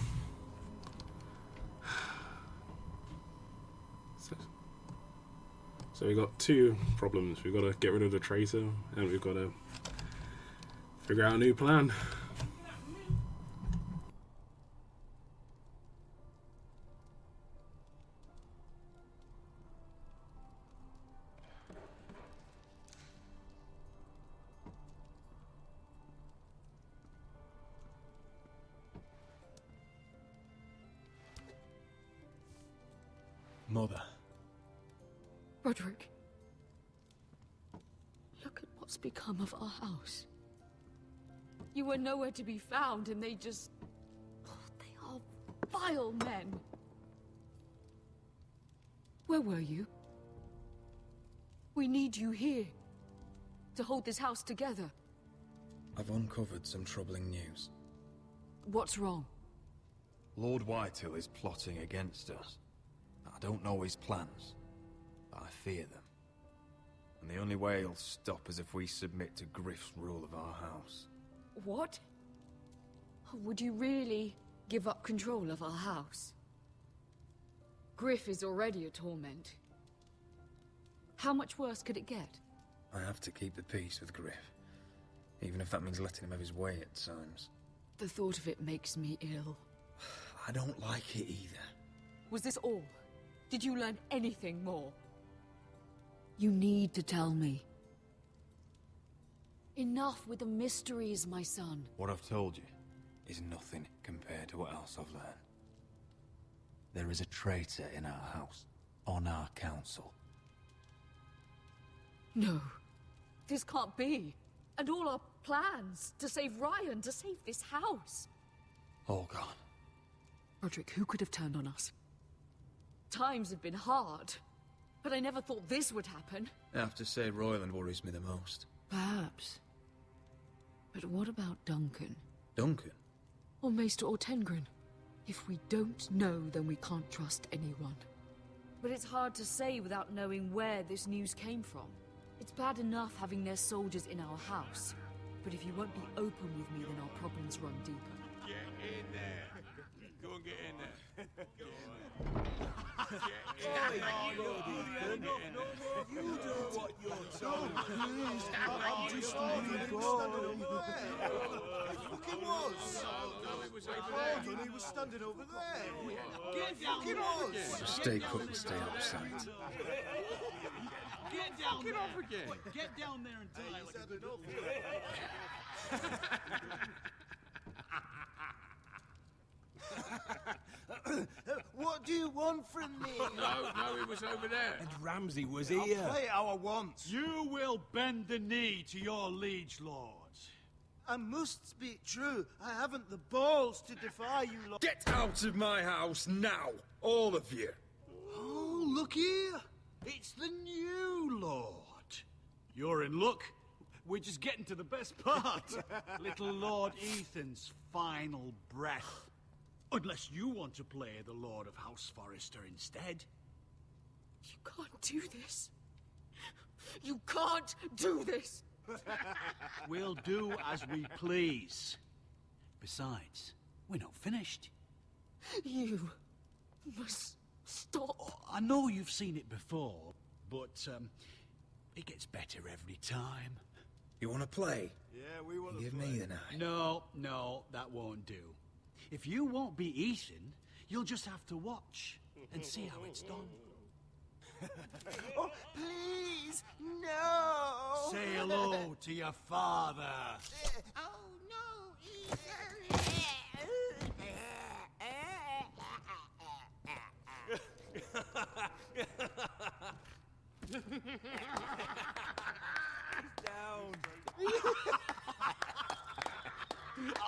Speaker 1: So we've got 2 problems. We've got to get rid of the traitor, and we've got to figure out a new plan.
Speaker 19: Mother.
Speaker 17: Roderick. Look at what's become of our house. You were nowhere to be found, and they just... Oh, they are vile men. Where were you? We need you here. To hold this house together.
Speaker 5: I've uncovered some troubling news.
Speaker 17: What's wrong?
Speaker 5: Lord Whitehill is plotting against us. I don't know his plans, but I fear them. And the only way he'll stop is if we submit to Griff's rule of our house.
Speaker 17: What? Would you really give up control of our house? Griff is already a torment. How much worse could it get?
Speaker 5: I have to keep the peace with Griff, even if that means letting him have his way at times.
Speaker 17: The thought of it makes me ill.
Speaker 5: I don't like it either.
Speaker 17: Was this all? Did you learn anything more? You need to tell me. Enough with the mysteries, my son.
Speaker 5: What I've told you is nothing compared to what else I've learned. There is a traitor in our house, on our council.
Speaker 17: No. This can't be. And all our plans to save Ryan, to save this house.
Speaker 5: All gone.
Speaker 17: Roderick, who could have turned on us? Times have been hard, but I never thought this would happen.
Speaker 5: I have to say Royland worries me the most.
Speaker 17: Perhaps. But what about Duncan?
Speaker 5: Duncan?
Speaker 17: Or Maester or Tengrin? If we don't know, then we can't trust anyone. But it's hard to say without knowing where this news came from. It's bad enough having their soldiers in our house. But if you won't be open with me, then our problems run deeper.
Speaker 23: Get in there. Go and get in there. Get in there.
Speaker 7: You do what you're told. Please, I'm just leaving. Fucking was. He was standing over there.
Speaker 23: Get down there.
Speaker 5: Just stay put and stay out of sight.
Speaker 23: Get down there. Off again. Get down there and die like a good old
Speaker 7: What do you want from me?
Speaker 23: No, he was over there.
Speaker 19: And Ramsay was
Speaker 7: I'll
Speaker 19: here.
Speaker 7: play how I want.
Speaker 20: You will bend the knee to your liege lord.
Speaker 7: I must speak true. I haven't the balls to defy you lot.
Speaker 5: Get out of my house now, all of you.
Speaker 20: Oh, look here. It's the new lord. You're in luck. We're just getting to the best part. Little Lord Ethan's final breath. Unless you want to play the Lord of House Forrester instead.
Speaker 17: You can't do this. You can't do this.
Speaker 20: We'll do as we please. Besides, we're not finished.
Speaker 17: You must stop.
Speaker 20: Oh, I know you've seen it before, but it gets better every time.
Speaker 5: You want to play?
Speaker 7: Yeah, we want
Speaker 5: to Give me the knife.
Speaker 20: No, that won't do. If you won't be Ethan, you'll just have to watch and see how it's done.
Speaker 7: Oh, please, no!
Speaker 20: Say hello to your father.
Speaker 7: Oh, no,
Speaker 20: Down.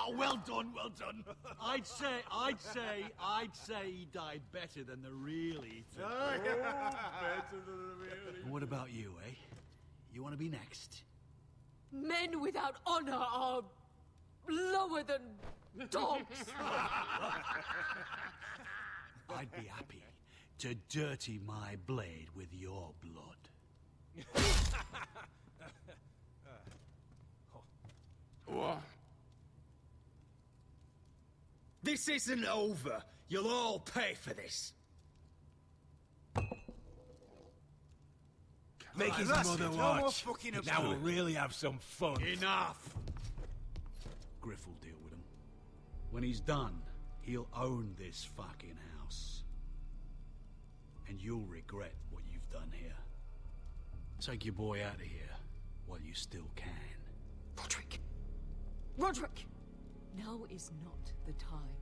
Speaker 20: Oh, well done, well done. I'd say he died better than the real Ethan.
Speaker 7: Better than the real Ethan.
Speaker 20: What about you, eh? You want to be next?
Speaker 17: Men without honor are lower than dogs.
Speaker 20: I'd be happy to dirty my blade with your blood.
Speaker 23: What?
Speaker 5: This isn't over. You'll all pay for this.
Speaker 19: Make his
Speaker 7: that's
Speaker 19: mother
Speaker 7: it. No more
Speaker 19: watch.
Speaker 7: fucking
Speaker 19: Now
Speaker 7: about
Speaker 19: we'll
Speaker 7: it.
Speaker 19: really have some fun.
Speaker 20: Enough! Griff will deal with him. When he's done, he'll own this fucking house. And you'll regret what you've done here. Take your boy out of here while you still can.
Speaker 17: Roderick! Roderick! Now is not the time.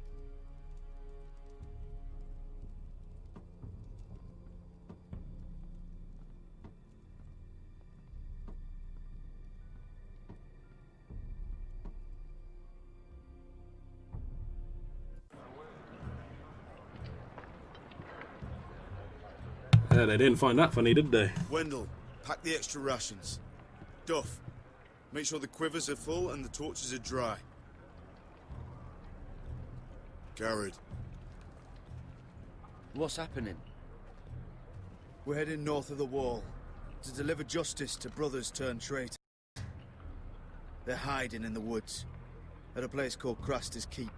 Speaker 1: Yeah, they didn't find that funny, did they?
Speaker 12: Wendell, pack the extra rations. Duff, make sure the quivers are full and the torches are dry. Garrett.
Speaker 4: What's happening?
Speaker 12: We're heading north of the wall to deliver justice to brothers turned traitors. They're hiding in the woods at a place called Craster's Keep.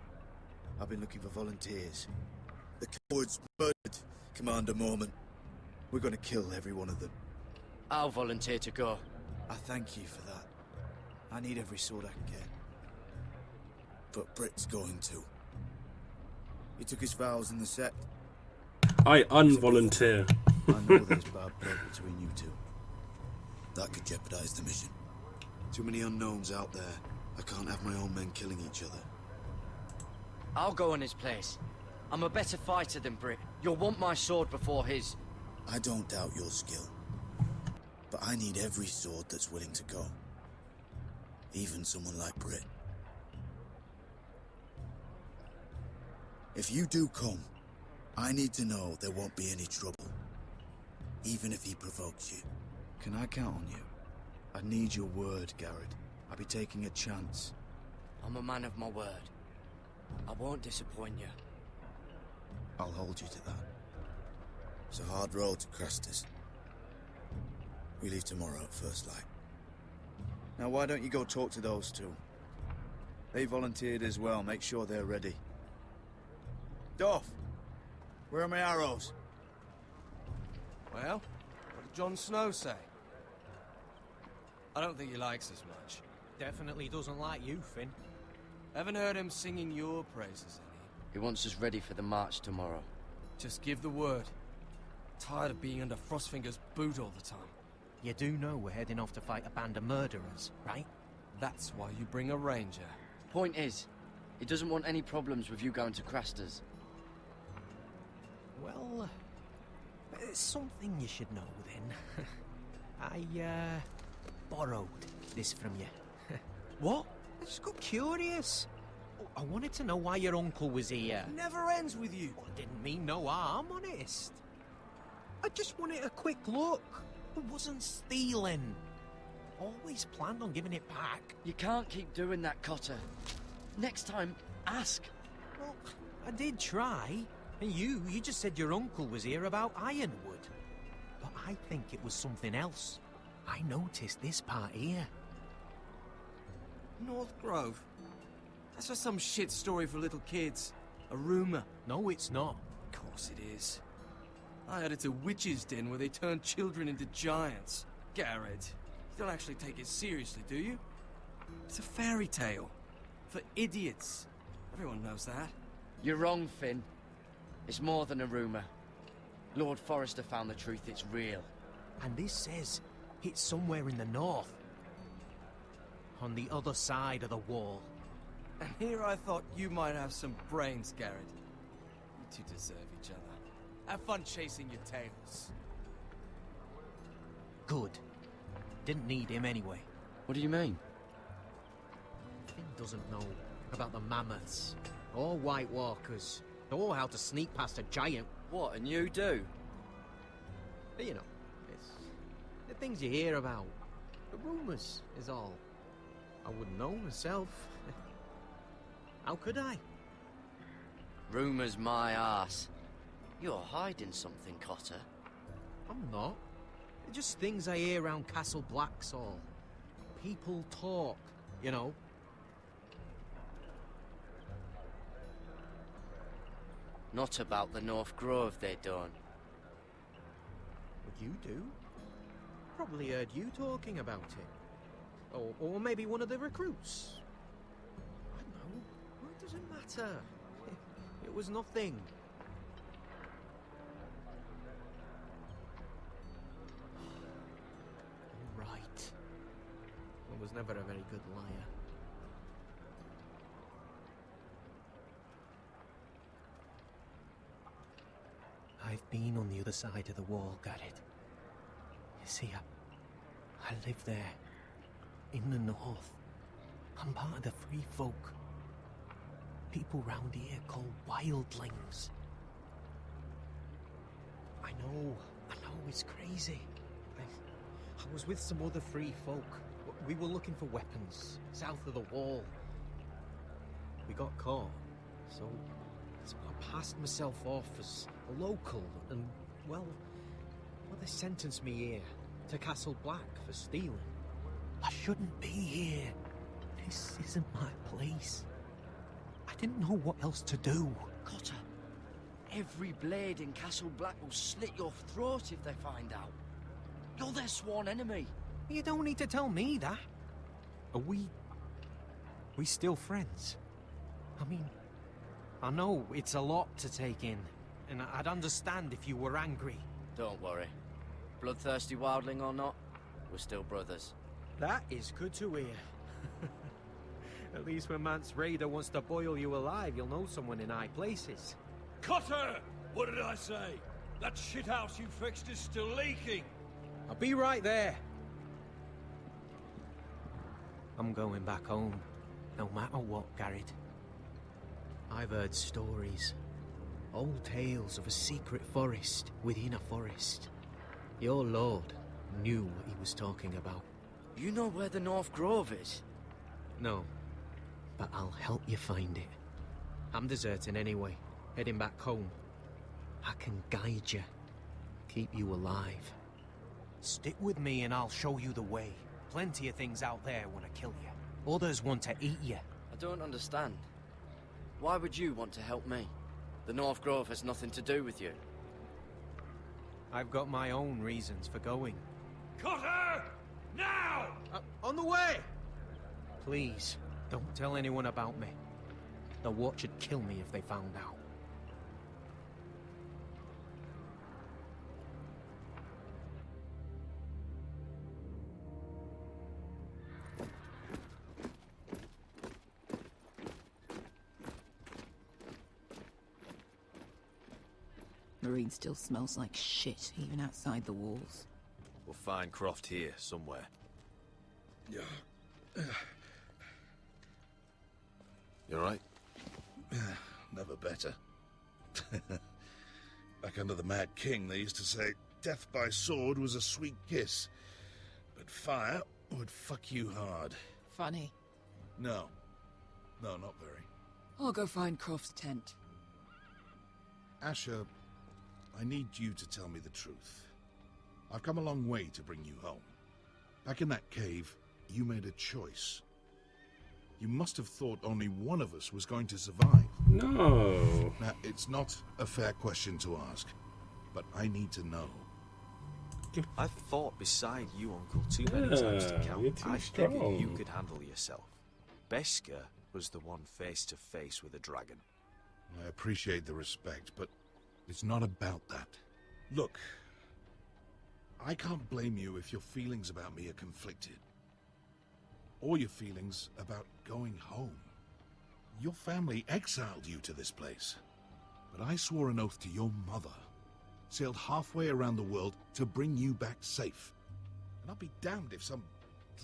Speaker 12: I've been looking for volunteers. The cowards murdered Commander Mormon. We're gonna kill every one of them.
Speaker 4: I'll volunteer to go.
Speaker 12: I thank you for that. I need every sword I can get. But Britt's going to. He took his vows in the sect.
Speaker 1: I unvolunteer.
Speaker 12: I know there's bad blood between you two. That could jeopardize the mission. Too many unknowns out there. I can't have my own men killing each other.
Speaker 4: I'll go in his place. I'm a better fighter than Britt. You'll want my sword before his.
Speaker 12: I don't doubt your skill. But I need every sword that's willing to go. Even someone like Britt. If you do come, I need to know there won't be any trouble. Even if he provokes you. Can I count on you? I need your word, Garrett. I'll be taking a chance.
Speaker 4: I'm a man of my word. I won't disappoint you.
Speaker 12: I'll hold you to that. It's a hard road to Crestus. We leave tomorrow at first light. Now why don't you go talk to those two? They volunteered as well. Make sure they're ready. Duff! Where are my arrows?
Speaker 21: Well, what did Jon Snow say? I don't think he likes us much.
Speaker 10: Definitely doesn't like you, Finn.
Speaker 21: Haven't heard him singing your praises any.
Speaker 4: He wants us ready for the march tomorrow.
Speaker 21: Just give the word. Tired of being under Frostfinger's boot all the time.
Speaker 10: You do know we're heading off to fight a band of murderers, right?
Speaker 21: That's why you bring a ranger.
Speaker 4: Point is, he doesn't want any problems with you going to Craster's.
Speaker 10: Well, it's something you should know then. I, borrowed this from you.
Speaker 21: What?
Speaker 10: I just got curious. I wanted to know why your uncle was here.
Speaker 21: Never ends with you.
Speaker 10: I didn't mean no harm, honest. I just wanted a quick look. I wasn't stealing. Always planned on giving it back.
Speaker 4: You can't keep doing that, Cotter. Next time, ask.
Speaker 10: Well, I did try. And you just said your uncle was here about Ironwood. But I think it was something else. I noticed this part here.
Speaker 21: North Grove? That's just some shit story for little kids. A rumor.
Speaker 10: No, it's not.
Speaker 21: Of course it is. I heard it's a witch's den where they turn children into giants. Garrett, you don't actually take it seriously, do you? It's a fairy tale. For idiots. Everyone knows that.
Speaker 4: You're wrong, Finn. It's more than a rumor. Lord Forrester found the truth, it's real.
Speaker 10: And this says it's somewhere in the north. On the other side of the wall.
Speaker 21: And here I thought you might have some brains, Garrett. You two deserve each other. Have fun chasing your tails.
Speaker 10: Good. Didn't need him anyway.
Speaker 4: What do you mean?
Speaker 10: Finn doesn't know about the mammoths, or White Walkers, or how to sneak past a giant.
Speaker 4: What, and you do?
Speaker 10: You know, it's the things you hear about. The rumors is all. I wouldn't know myself. How could I?
Speaker 4: Rumors my arse. You're hiding something, Cotter.
Speaker 10: I'm not. They're just things I hear around Castle Blacksall. People talk, you know.
Speaker 4: Not about the North Grove, they don't.
Speaker 10: What you do? Probably heard you talking about it. Or maybe one of the recruits. I don't know. Well, it doesn't matter. It was nothing. Right. I was never a very good liar. I've been on the other side of the wall, Garrett. You see, I live there. In the north. I'm part of the free folk. People round here call wildlings. I know. it's crazy. I was with some other free folk. We were looking for weapons, south of the wall. We got caught, so I passed myself off as a local, and, well, they sentenced me here, to Castle Black, for stealing. I shouldn't be here. This isn't my place. I didn't know what else to do.
Speaker 4: Cotter, every blade in Castle Black will slit your throat if they find out. You're their sworn enemy.
Speaker 10: You don't need to tell me that. Are we still friends? I mean, I know it's a lot to take in, and I'd understand if you were angry.
Speaker 4: Don't worry. Bloodthirsty wildling or not, we're still brothers.
Speaker 10: That is good to hear. At least when Mance Raider wants to boil you alive, you'll know someone in high places.
Speaker 9: Cotter! What did I say? That shithouse you fixed is still leaking.
Speaker 10: I'll be right there. I'm going back home, no matter what, Garrett. I've heard stories. Old tales of a secret forest within a forest. Your lord knew what he was talking about.
Speaker 4: You know where the North Grove is?
Speaker 10: No, but I'll help you find it. I'm deserting anyway, heading back home. I can guide you, keep you alive. Stick with me and I'll show you the way. Plenty of things out there want to kill you. Others want to eat you.
Speaker 4: I don't understand. Why would you want to help me? The North Grove has nothing to do with you.
Speaker 10: I've got my own reasons for going.
Speaker 9: Cotter! Now!
Speaker 10: On the way! Please, don't tell anyone about me. The Watch would kill me if they found out.
Speaker 6: Marine still smells like shit, even outside the walls.
Speaker 8: We'll find Croft here, somewhere.
Speaker 13: Yeah.
Speaker 8: You alright?
Speaker 13: Never better. Back under the Mad King, they used to say, death by sword was a sweet kiss, but fire would fuck you hard.
Speaker 6: Funny.
Speaker 13: No. No, not very.
Speaker 6: I'll go find Croft's tent.
Speaker 13: Asher, I need you to tell me the truth. I've come a long way to bring you home. Back in that cave, you made a choice. You must have thought only one of us was going to survive.
Speaker 1: No.
Speaker 13: Now, it's not a fair question to ask, but I need to know.
Speaker 8: I've fought beside you, Uncle, too many times to count. I figured you could handle yourself. Beskar was the one face to face with a dragon.
Speaker 13: I appreciate the respect, but it's not about that. Look, I can't blame you if your feelings about me are conflicted. Or your feelings about going home. Your family exiled you to this place. But I swore an oath to your mother. Sailed halfway around the world to bring you back safe. And I'll be damned if some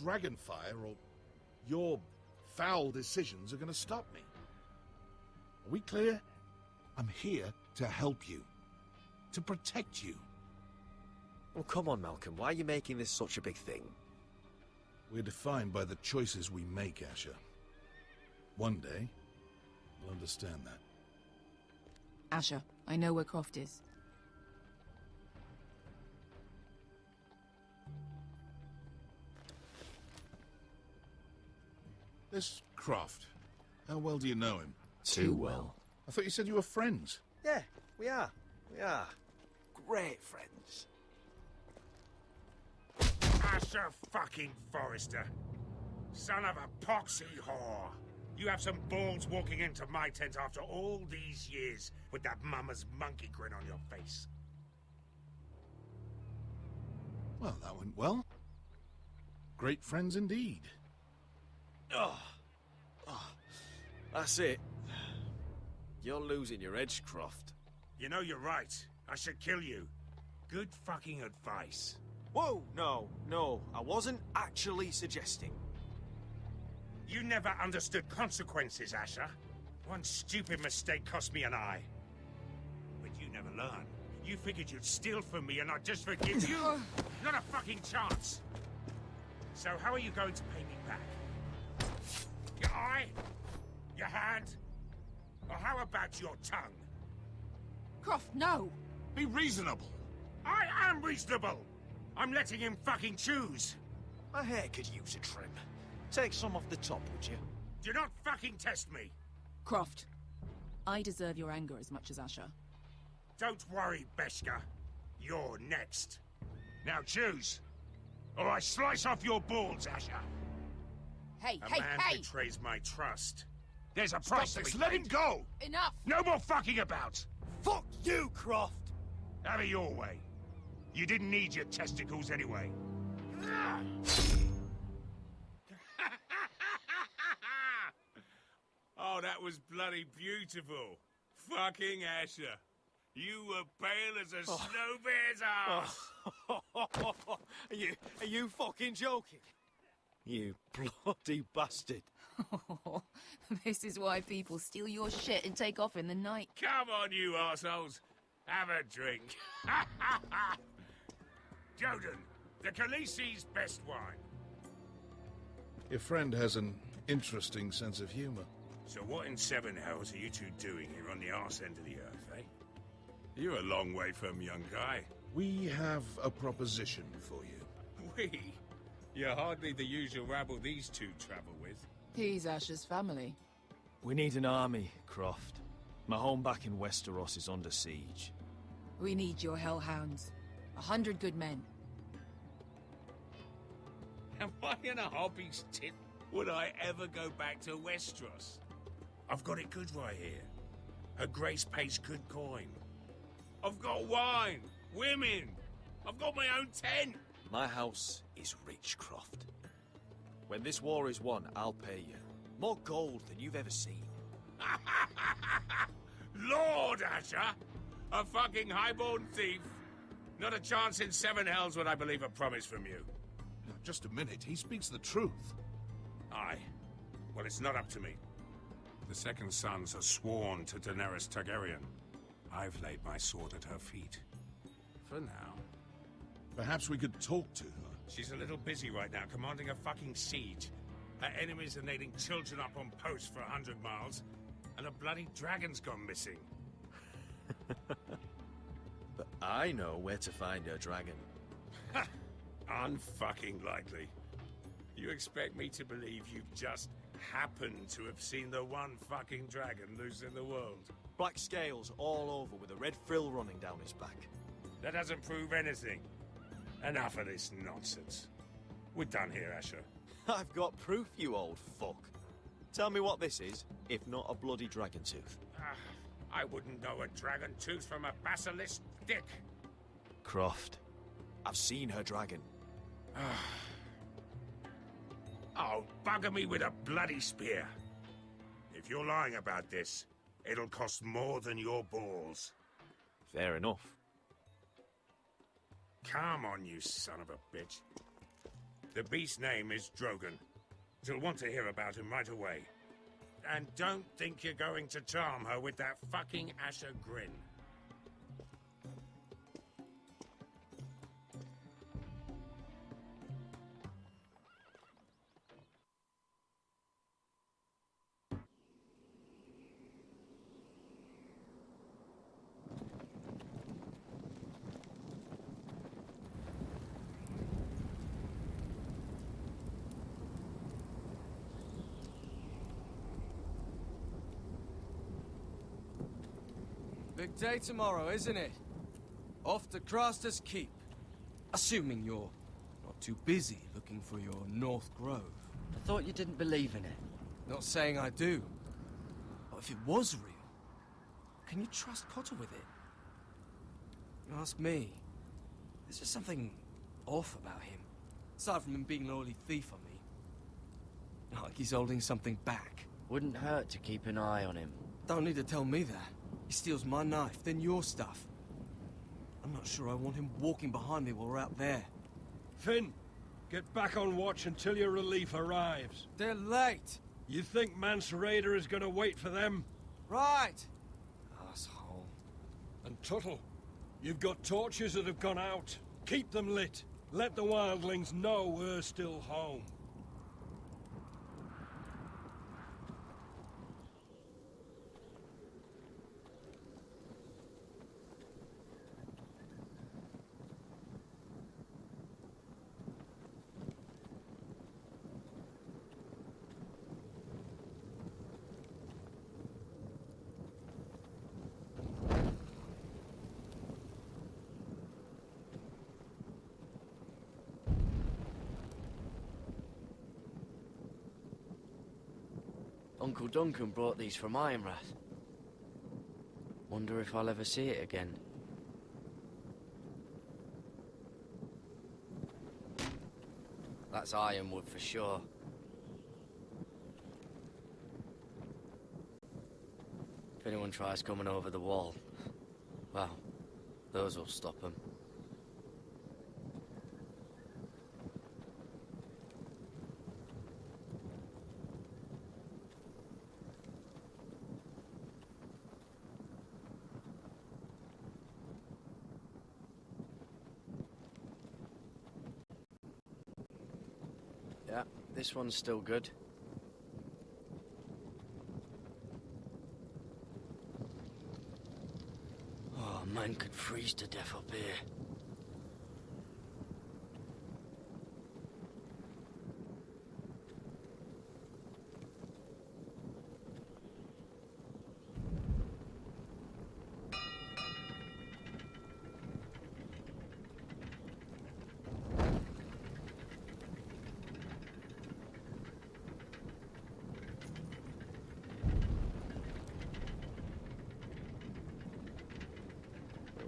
Speaker 13: dragonfire or your foul decisions are going to stop me. Are we clear? I'm here to help you. To protect you.
Speaker 8: Well, come on, Malcolm. Why are you making this such a big thing?
Speaker 13: We're defined by the choices we make, Asher. One day, you'll understand that.
Speaker 6: Asher, I know where Croft is.
Speaker 13: This Croft, how well do you know him?
Speaker 8: Too well.
Speaker 13: I thought you said you were friends.
Speaker 8: Yeah, we are. We are. Great friends.
Speaker 14: Asher fucking Forrester. Son of a poxy whore. You have some balls walking into my tent after all these years with that mama's monkey grin on your face.
Speaker 13: Well, that went well. Great friends indeed.
Speaker 8: Oh, that's it. You're losing your edge, Croft.
Speaker 14: You know you're right. I should kill you. Good fucking advice.
Speaker 8: Whoa, no, I wasn't actually suggesting.
Speaker 14: You never understood consequences, Asher. One stupid mistake cost me an eye. But you never learn. You figured you'd steal from me and I'd just forgive you? Not a fucking chance! So how are you going to pay me back? Your eye? Your hand? Or how about your tongue?
Speaker 6: Croft, no!
Speaker 14: Be reasonable! I am reasonable! I'm letting him fucking choose!
Speaker 8: My hair could use a trim. Take some off the top, would you?
Speaker 14: Do not fucking test me!
Speaker 6: Croft, I deserve your anger as much as Asher.
Speaker 14: Don't worry, Beskha. You're next. Now choose, or I slice off your balls, Asher.
Speaker 6: Hey,
Speaker 14: A
Speaker 6: hey,
Speaker 14: man
Speaker 6: hey!
Speaker 14: betrays my trust. There's a
Speaker 8: Stop
Speaker 14: price to
Speaker 8: this,
Speaker 14: be
Speaker 8: let him
Speaker 14: paid.
Speaker 8: go!
Speaker 6: Enough!
Speaker 14: No more fucking about!
Speaker 8: Fuck you, Croft!
Speaker 14: Have it your way. You didn't need your testicles anyway.
Speaker 23: Oh, that was bloody beautiful. Fucking Asher. You were pale as a snow bear's ass.
Speaker 8: Are you fucking joking? You bloody bastard.
Speaker 6: This is why people steal your shit and take off in the night.
Speaker 23: Come on, you arseholes. Have a drink.
Speaker 14: Joden, the Khaleesi's best wine.
Speaker 13: Your friend has an interesting sense of humor.
Speaker 14: So what in seven hells are you two doing here on the arse end of the earth, eh? You're a long way from, young guy.
Speaker 13: We have a proposition for you.
Speaker 23: We? You're hardly the usual rabble these two travel with.
Speaker 6: He's Asher's family.
Speaker 8: We need an army, Croft. My home back in Westeros is under siege.
Speaker 6: We need your hellhounds. 100 good men.
Speaker 23: Am I in a hobby's tit? Would I ever go back to Westeros?
Speaker 14: I've got it good right here. Her Grace pays good coin.
Speaker 23: I've got wine, women. I've got my own tent.
Speaker 8: My house is rich, Croft. When this war is won, I'll pay you. More gold than you've ever seen.
Speaker 23: Lord Asher! A fucking highborn thief. Not a chance in seven hells would I believe a promise from you.
Speaker 13: Now, just a minute, he speaks the truth.
Speaker 14: Aye. Well, it's not up to me. The Second Sons are sworn to Daenerys Targaryen. I've laid my sword at her feet. For now.
Speaker 13: Perhaps we could talk to her.
Speaker 14: She's a little busy right now, commanding a fucking siege. Her enemies are nailing children up on posts for 100 miles, and a bloody dragon's gone missing.
Speaker 8: But I know where to find her dragon.
Speaker 14: Ha! Unfucking likely. You expect me to believe you've just happened to have seen the one fucking dragon loose in the world?
Speaker 8: Black scales all over with a red frill running down his back.
Speaker 14: That doesn't prove anything. Enough of this nonsense. We're done here, Asher.
Speaker 8: I've got proof, you old fuck. Tell me what this is, if not a bloody dragon tooth.
Speaker 14: I wouldn't know a dragon tooth from a basilisk dick.
Speaker 8: Croft, I've seen her dragon.
Speaker 14: Oh, bugger me with a bloody spear. If you're lying about this, it'll cost more than your balls.
Speaker 8: Fair enough.
Speaker 14: Come on, you son of a bitch. The beast's name is Drogon. She'll want to hear about him right away. And don't think you're going to charm her with that fucking Asher grin.
Speaker 21: Big day tomorrow, isn't it? Off to Craster's Keep. Assuming you're not too busy looking for your North Grove.
Speaker 4: I thought you didn't believe in it.
Speaker 21: Not saying I do. But if it was real, can you trust Cotter with it? You ask me. There's just something off about him. Aside from him being an oily thief on me. Not like he's holding something back.
Speaker 4: Wouldn't hurt to keep an eye on him.
Speaker 21: Don't need to tell me that. He steals my knife, then your stuff. I'm not sure I want him walking behind me while we're out there.
Speaker 9: Finn, get back on watch until your relief arrives.
Speaker 21: They're late.
Speaker 9: You think Mance Rayder is gonna wait for them?
Speaker 21: Right. Asshole.
Speaker 9: And Tuttle, You've got torches that have gone out. Keep them lit. Let the wildlings know we're still home.
Speaker 4: Uncle Duncan brought these from Ironrath. Wonder if I'll ever see it again. That's ironwood for sure. If anyone tries coming over the wall, well, those will stop them. Yeah, this one's still good. Oh, man could freeze to death up here.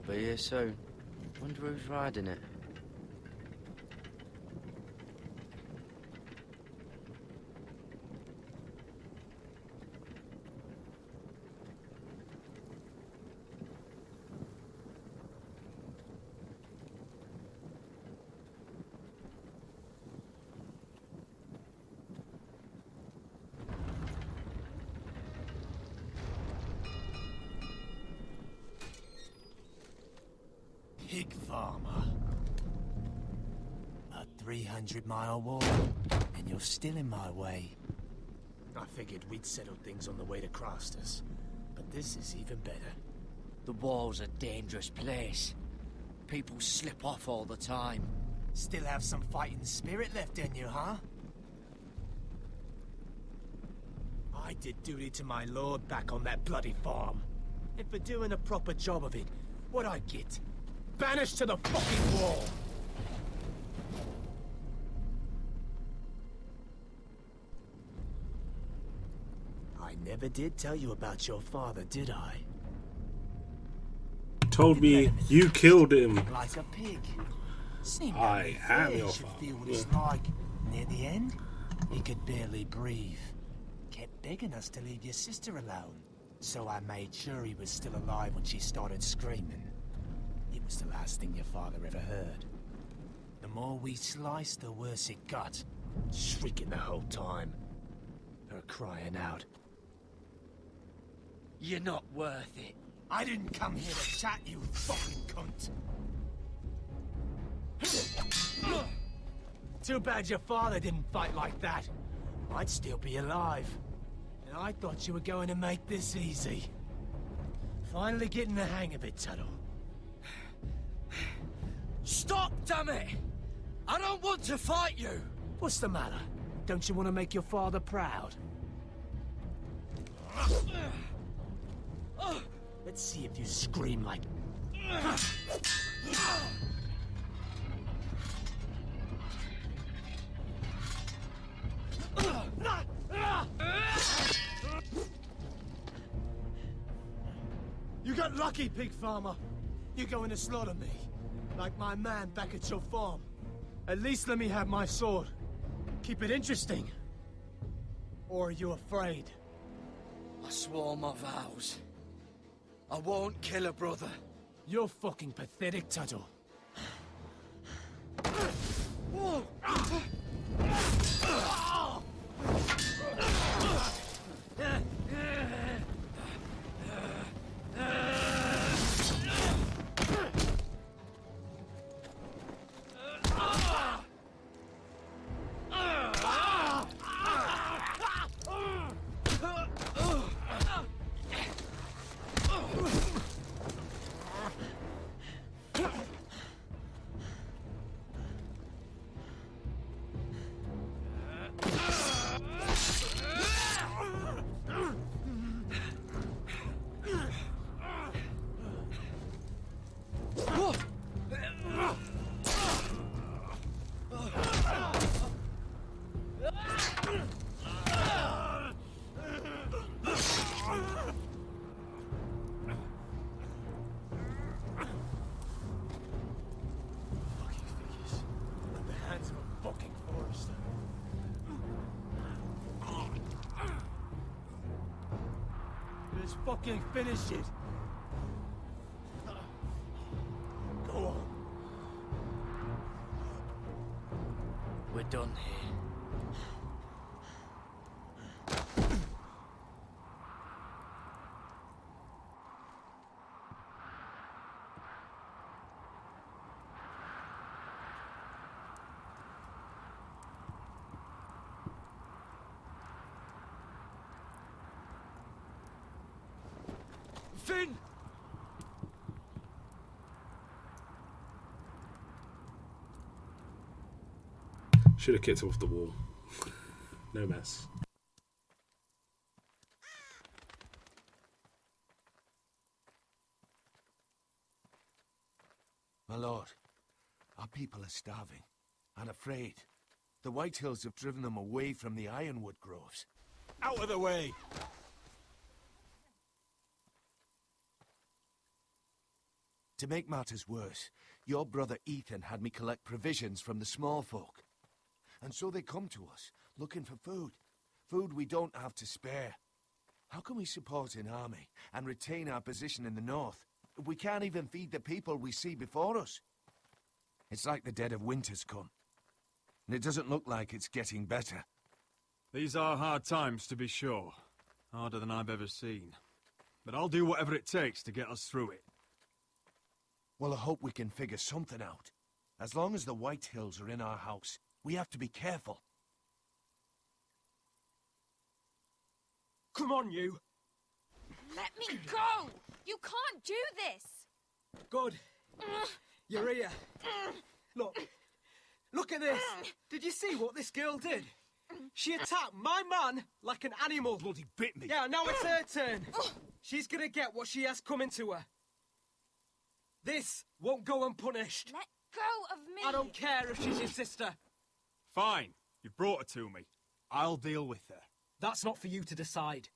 Speaker 4: Be here soon. Wonder who's riding it.
Speaker 10: Pig farmer. A 300-mile walk, and you're still in my way. I figured we'd settle things on the way to Crasters, but this is even better.
Speaker 4: The wall's a dangerous place. People slip off all the time.
Speaker 10: Still have some fighting spirit left in you, huh? I did duty to my lord back on that bloody farm. And for doing a proper job of it, what'd I get? Banished to the fucking wall! I never did tell you about your father, did I?
Speaker 1: Told me you killed him.
Speaker 10: Like a pig.
Speaker 1: I am your father.
Speaker 10: Feel what it's like. Near the end, he could barely breathe. Kept begging us to leave your sister alone. So I made sure he was still alive when she started screaming. It was the last thing your father ever heard. The more we sliced, the worse it got. Shrieking the whole time. Her crying out.
Speaker 4: You're not worth it.
Speaker 10: I didn't come here to chat, you fucking cunt. Too bad your father didn't fight like that. I'd still be alive. And I thought you were going to make this easy. Finally getting the hang of it, Tuttle.
Speaker 4: Stop, damn it! I don't want to fight you!
Speaker 10: What's the matter? Don't you want to make your father proud? Let's see if you scream like... You got lucky, pig farmer. You're going to slaughter me. Like my man back at your farm. At least let me have my sword. Keep it interesting. Or are you afraid?
Speaker 4: I swore my vows. I won't kill a brother.
Speaker 10: You're fucking pathetic, Tuttle.
Speaker 22: Let's fucking finish it. Go on.
Speaker 4: We're done here.
Speaker 22: Finn!
Speaker 1: Should have kicked him off the wall. No mess.
Speaker 7: My lord, our people are starving and afraid. The White Hills have driven them away from the ironwood groves.
Speaker 22: Out of the way!
Speaker 7: To make matters worse, your brother Ethan had me collect provisions from the small folk. And so they come to us, looking for food. Food we don't have to spare. How can we support an army and retain our position in the north if we can't even feed the people we see before us? It's like the dead of winter's come. And it doesn't look like it's getting better.
Speaker 19: These are hard times, to be sure. Harder than I've ever seen. But I'll do whatever it takes to get us through it.
Speaker 7: Well, I hope we can figure something out. As long as the White Hills are in our house, we have to be careful.
Speaker 21: Come on, you!
Speaker 3: Let me go! You can't do this!
Speaker 21: Good. You're here. Look at this! Did you see what this girl did? She attacked my man like an animal.
Speaker 22: Bloody bit me.
Speaker 21: Yeah, now it's her turn. She's gonna get what she has coming to her. This won't go unpunished.
Speaker 3: Let go of me!
Speaker 21: I don't care if she's your sister.
Speaker 19: Fine. You've brought her to me. I'll deal with her.
Speaker 21: That's not for you to decide.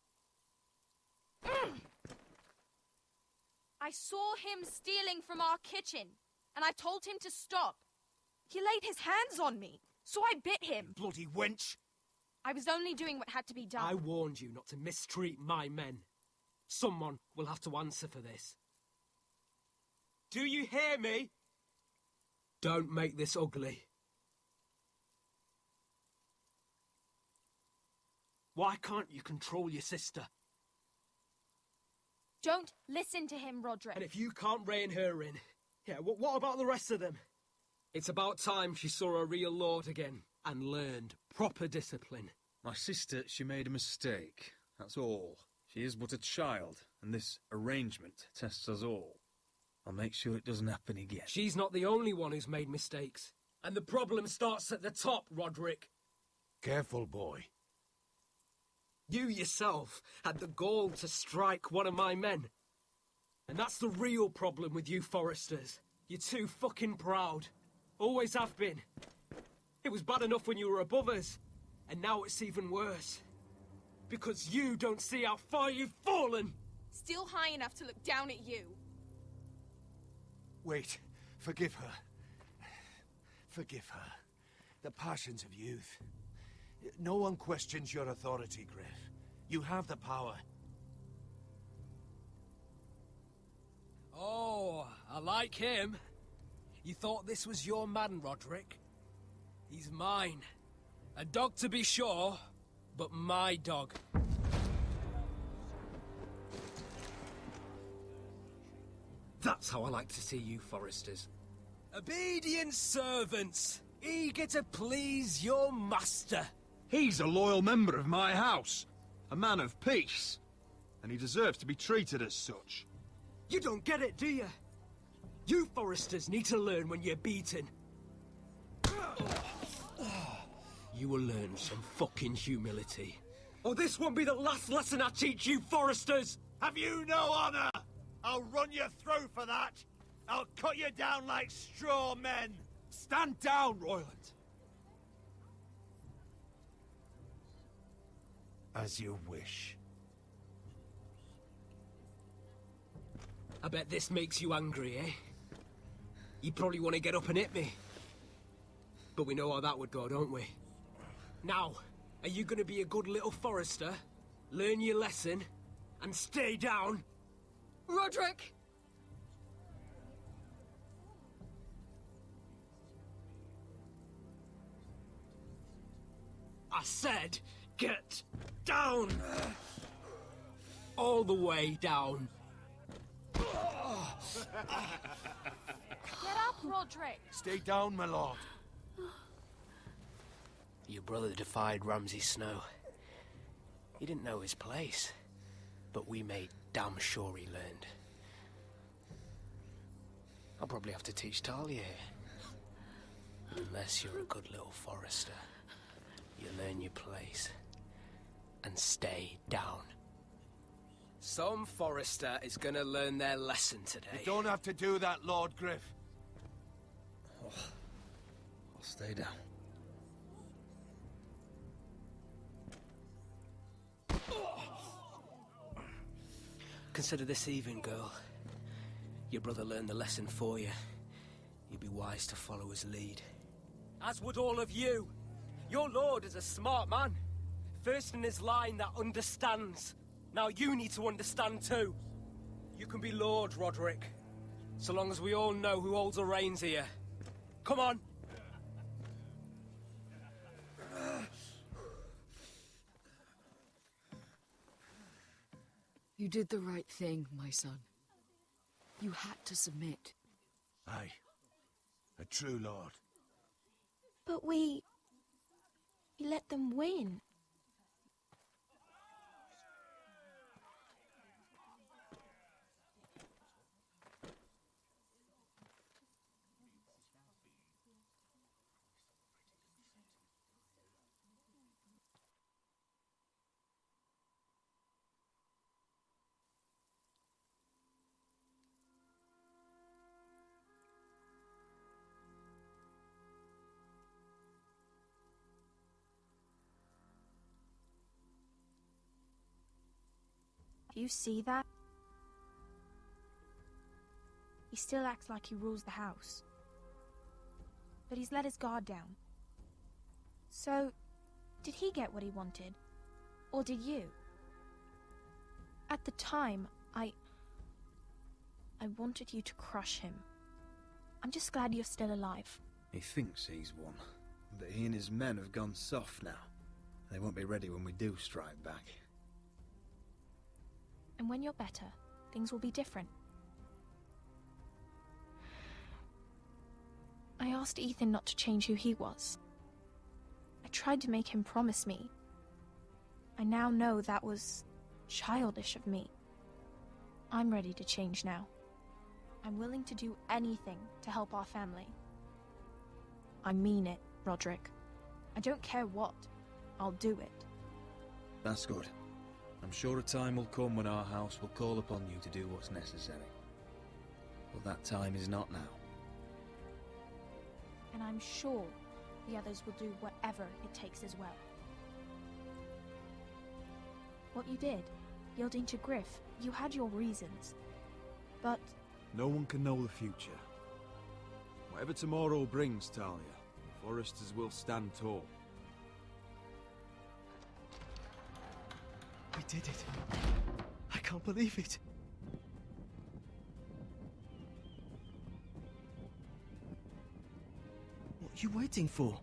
Speaker 15: I saw him stealing from our kitchen, and I told him to stop. He laid his hands on me, so I bit him.
Speaker 22: Bloody wench!
Speaker 15: I was only doing what had to be done.
Speaker 21: I warned you not to mistreat my men. Someone will have to answer for this. Do you hear me? Don't make this ugly. Why can't you control your sister?
Speaker 15: Don't listen to him, Roderick.
Speaker 21: And if you can't rein her in, yeah, what about the rest of them? It's about time she saw a real lord again and learned proper discipline.
Speaker 5: My sister, she made a mistake. That's all. She is but a child, and this arrangement tests us all. I'll make sure it doesn't happen again.
Speaker 21: She's not the only one who's made mistakes. And the problem starts at the top, Roderick.
Speaker 7: Careful, boy.
Speaker 21: You yourself had the gall to strike one of my men. And that's the real problem with you Foresters. You're too fucking proud. Always have been. It was bad enough when you were above us. And now it's even worse. Because you don't see how far you've fallen.
Speaker 15: Still high enough to look down at you.
Speaker 7: Wait. Forgive her. Forgive her. The passions of youth. No one questions your authority, Griff. You have the power.
Speaker 21: Oh, I like him. You thought this was your man, Roderick? He's mine. A dog to be sure, but my dog. That's how I like to see you, Foresters. Obedient servants, eager to please your master.
Speaker 19: He's a loyal member of my house. A man of peace. And he deserves to be treated as such.
Speaker 21: You don't get it, do you? You Foresters need to learn when you're beaten. You will learn some fucking humility. Or this won't be the last lesson I teach you, Foresters!
Speaker 22: Have you no honor? I'll run your throat for that. I'll cut you down like straw men.
Speaker 19: Stand down, Royland.
Speaker 7: As you wish.
Speaker 21: I bet this makes you angry, eh? You probably want to get up and hit me. But we know how that would go, don't we? Now, are you going to be a good little Forester, learn your lesson, and stay down.
Speaker 15: Roderick!
Speaker 21: I said, get down! All the way down.
Speaker 15: Get up, Roderick!
Speaker 7: Stay down, my lord.
Speaker 10: Your brother defied Ramsay Snow. He didn't know his place, but we made damn sure he learned. I'll probably have to teach Talia here. Unless you're a good little forester. You learn your place. And stay down.
Speaker 21: Some forester is gonna learn their lesson today.
Speaker 7: You don't have to do that, Lord Griff.
Speaker 5: Oh, I'll stay down.
Speaker 10: Consider this even, girl. Your brother learned the lesson for you. You'd be wise to follow his lead.
Speaker 21: As would all of you. Your lord is a smart man. First in his line that understands. Now you need to understand too. You can be Lord, Roderick. So long as we all know who holds the reins here. Come on!
Speaker 17: You did the right thing, my son. You had to submit.
Speaker 7: Aye. A true lord.
Speaker 3: But we let them win. Do you see that? He still acts like he rules the house. But he's let his guard down. So, did he get what he wanted? Or did you? At the time, I wanted you to crush him. I'm just glad you're still alive.
Speaker 5: He thinks he's won, but he and his men have gone soft now. They won't be ready when we do strike back.
Speaker 3: And when you're better, things will be different. I asked Ethan not to change who he was. I tried to make him promise me. I now know that was childish of me. I'm ready to change now. I'm willing to do anything to help our family. I mean it, Roderick. I don't care what. I'll do it.
Speaker 5: That's good. I'm sure a time will come when our house will call upon you to do what's necessary. But that time is not now.
Speaker 3: And I'm sure the others will do whatever it takes as well. What you did, yielding to Griff, you had your reasons. But
Speaker 19: no one can know the future. Whatever tomorrow brings, Talia, the foresters will stand tall.
Speaker 10: We did it. I can't believe it. What are you waiting for?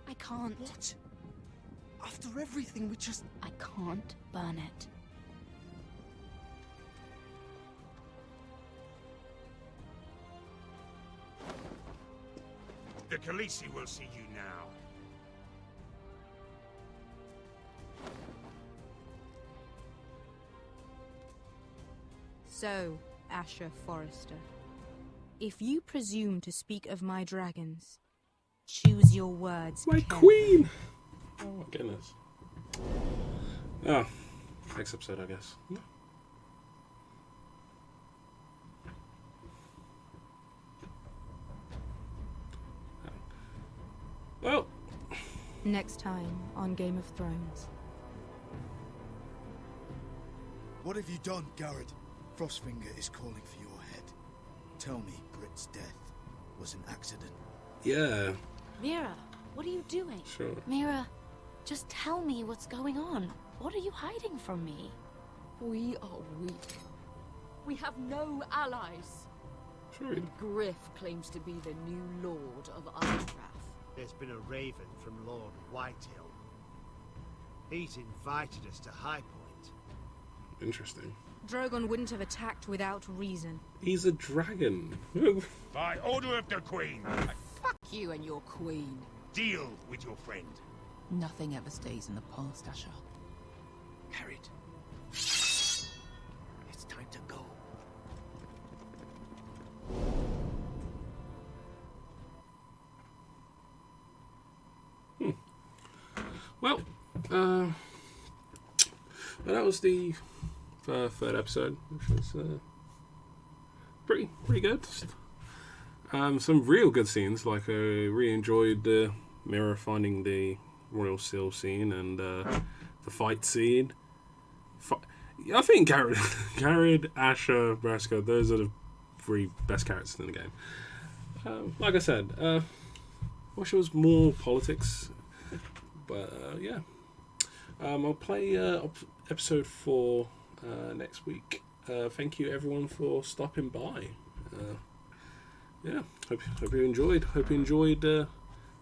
Speaker 3: I can't.
Speaker 10: What? After everything we just...
Speaker 3: I can't burn it.
Speaker 14: The Khaleesi will see you now.
Speaker 11: So, Asher Forrester, if you presume to speak of my dragons, choose your words
Speaker 1: My
Speaker 11: carefully.
Speaker 1: queen! Oh my goodness. Ah, next episode, I guess. Yeah. Well,
Speaker 11: Next time on Game of Thrones.
Speaker 12: What have you done, Garrett? Frostfinger is calling for your head. Tell me Britt's death was an accident.
Speaker 1: Yeah.
Speaker 11: Mira, what are you doing?
Speaker 1: Sure.
Speaker 11: Mira, just tell me what's going on. What are you hiding from me?
Speaker 17: We are weak. We have no allies.
Speaker 1: Sure.
Speaker 17: And Griff claims to be the new lord of Aldrath.
Speaker 22: There's been a raven from Lord Whitehill. He's invited us to High Point.
Speaker 1: Interesting.
Speaker 11: Drogon wouldn't have attacked without reason.
Speaker 1: He's a dragon.
Speaker 14: By order of the Queen.
Speaker 6: Fuck you and your queen.
Speaker 14: Deal with your friend.
Speaker 6: Nothing ever stays in the past, Asher.
Speaker 22: Carried. It's time to go.
Speaker 1: Well, that was the third episode, which was pretty good. Some real good scenes. Like I really enjoyed Mira finding the Royal Seal scene and the fight scene. I think Garrett, Asher, Braska, those are the three best characters in the game. Like I said, wish it was more politics. But yeah, I'll play episode 4 next week. Thank you everyone for stopping by. Yeah, hope you enjoyed. Hope you enjoyed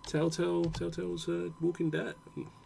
Speaker 1: Telltale's Walking Dead.